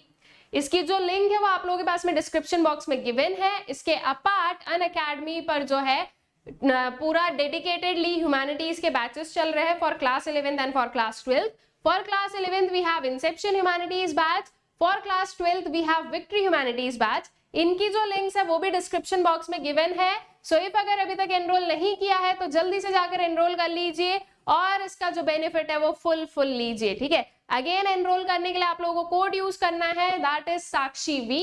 इसकी जो लिंक है वो आप लोगों के पास में डिस्क्रिप्शन बॉक्स में गिवन है। इसके अपार्ट अनअकैडमी पर जो है पूरा डेडिकेटेडली ह्यूमैनिटीज के बैचेस चल रहे हैं for class 11th and for class 12th। For class 11th we have inception humanities batch, for class 12th we have victory humanities batch. इनकी जो लिंक्स है वो भी डिस्क्रिप्शन बॉक्स में गिवन है। सो इफ अगर अभी तक एनरोल नहीं किया है तो जल्दी से जाकर एनरोल कर लीजिए और इसका जो बेनिफिट है वो फुल लीजिए, ठीक है। अगेन एनरोल करने के लिए आप लोगों को कोड यूज करना है, दैट इज SAKSHIV,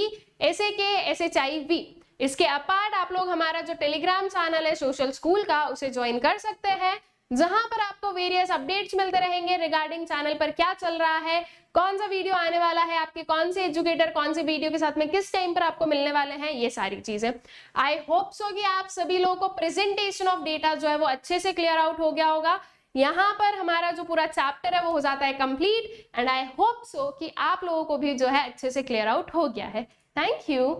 SAKSHIV। इसके अपार्ट आप लोग हमारा जो टेलीग्राम चैनल है सोशल स्कूल का उसे ज्वाइन कर सकते हैं, जहां पर आपको वेरियस अपडेट्स मिलते रहेंगे रिगार्डिंग चैनल पर क्या चल रहा है, कौन सा वीडियो आने वाला है, आपके कौन से एजुकेटर कौन से वीडियो के साथ में किस टाइम पर आपको मिलने वाले हैं, ये सारी चीजें। आई होप सो कि आप सभी लोगों को प्रेजेंटेशन ऑफ डेटा जो है वो अच्छे से क्लियर आउट हो गया होगा। यहाँ पर हमारा जो पूरा चैप्टर है वो हो जाता है complete, and I hope so कि आप लोगों को भी जो है अच्छे से क्लियर आउट हो गया है। Thank you.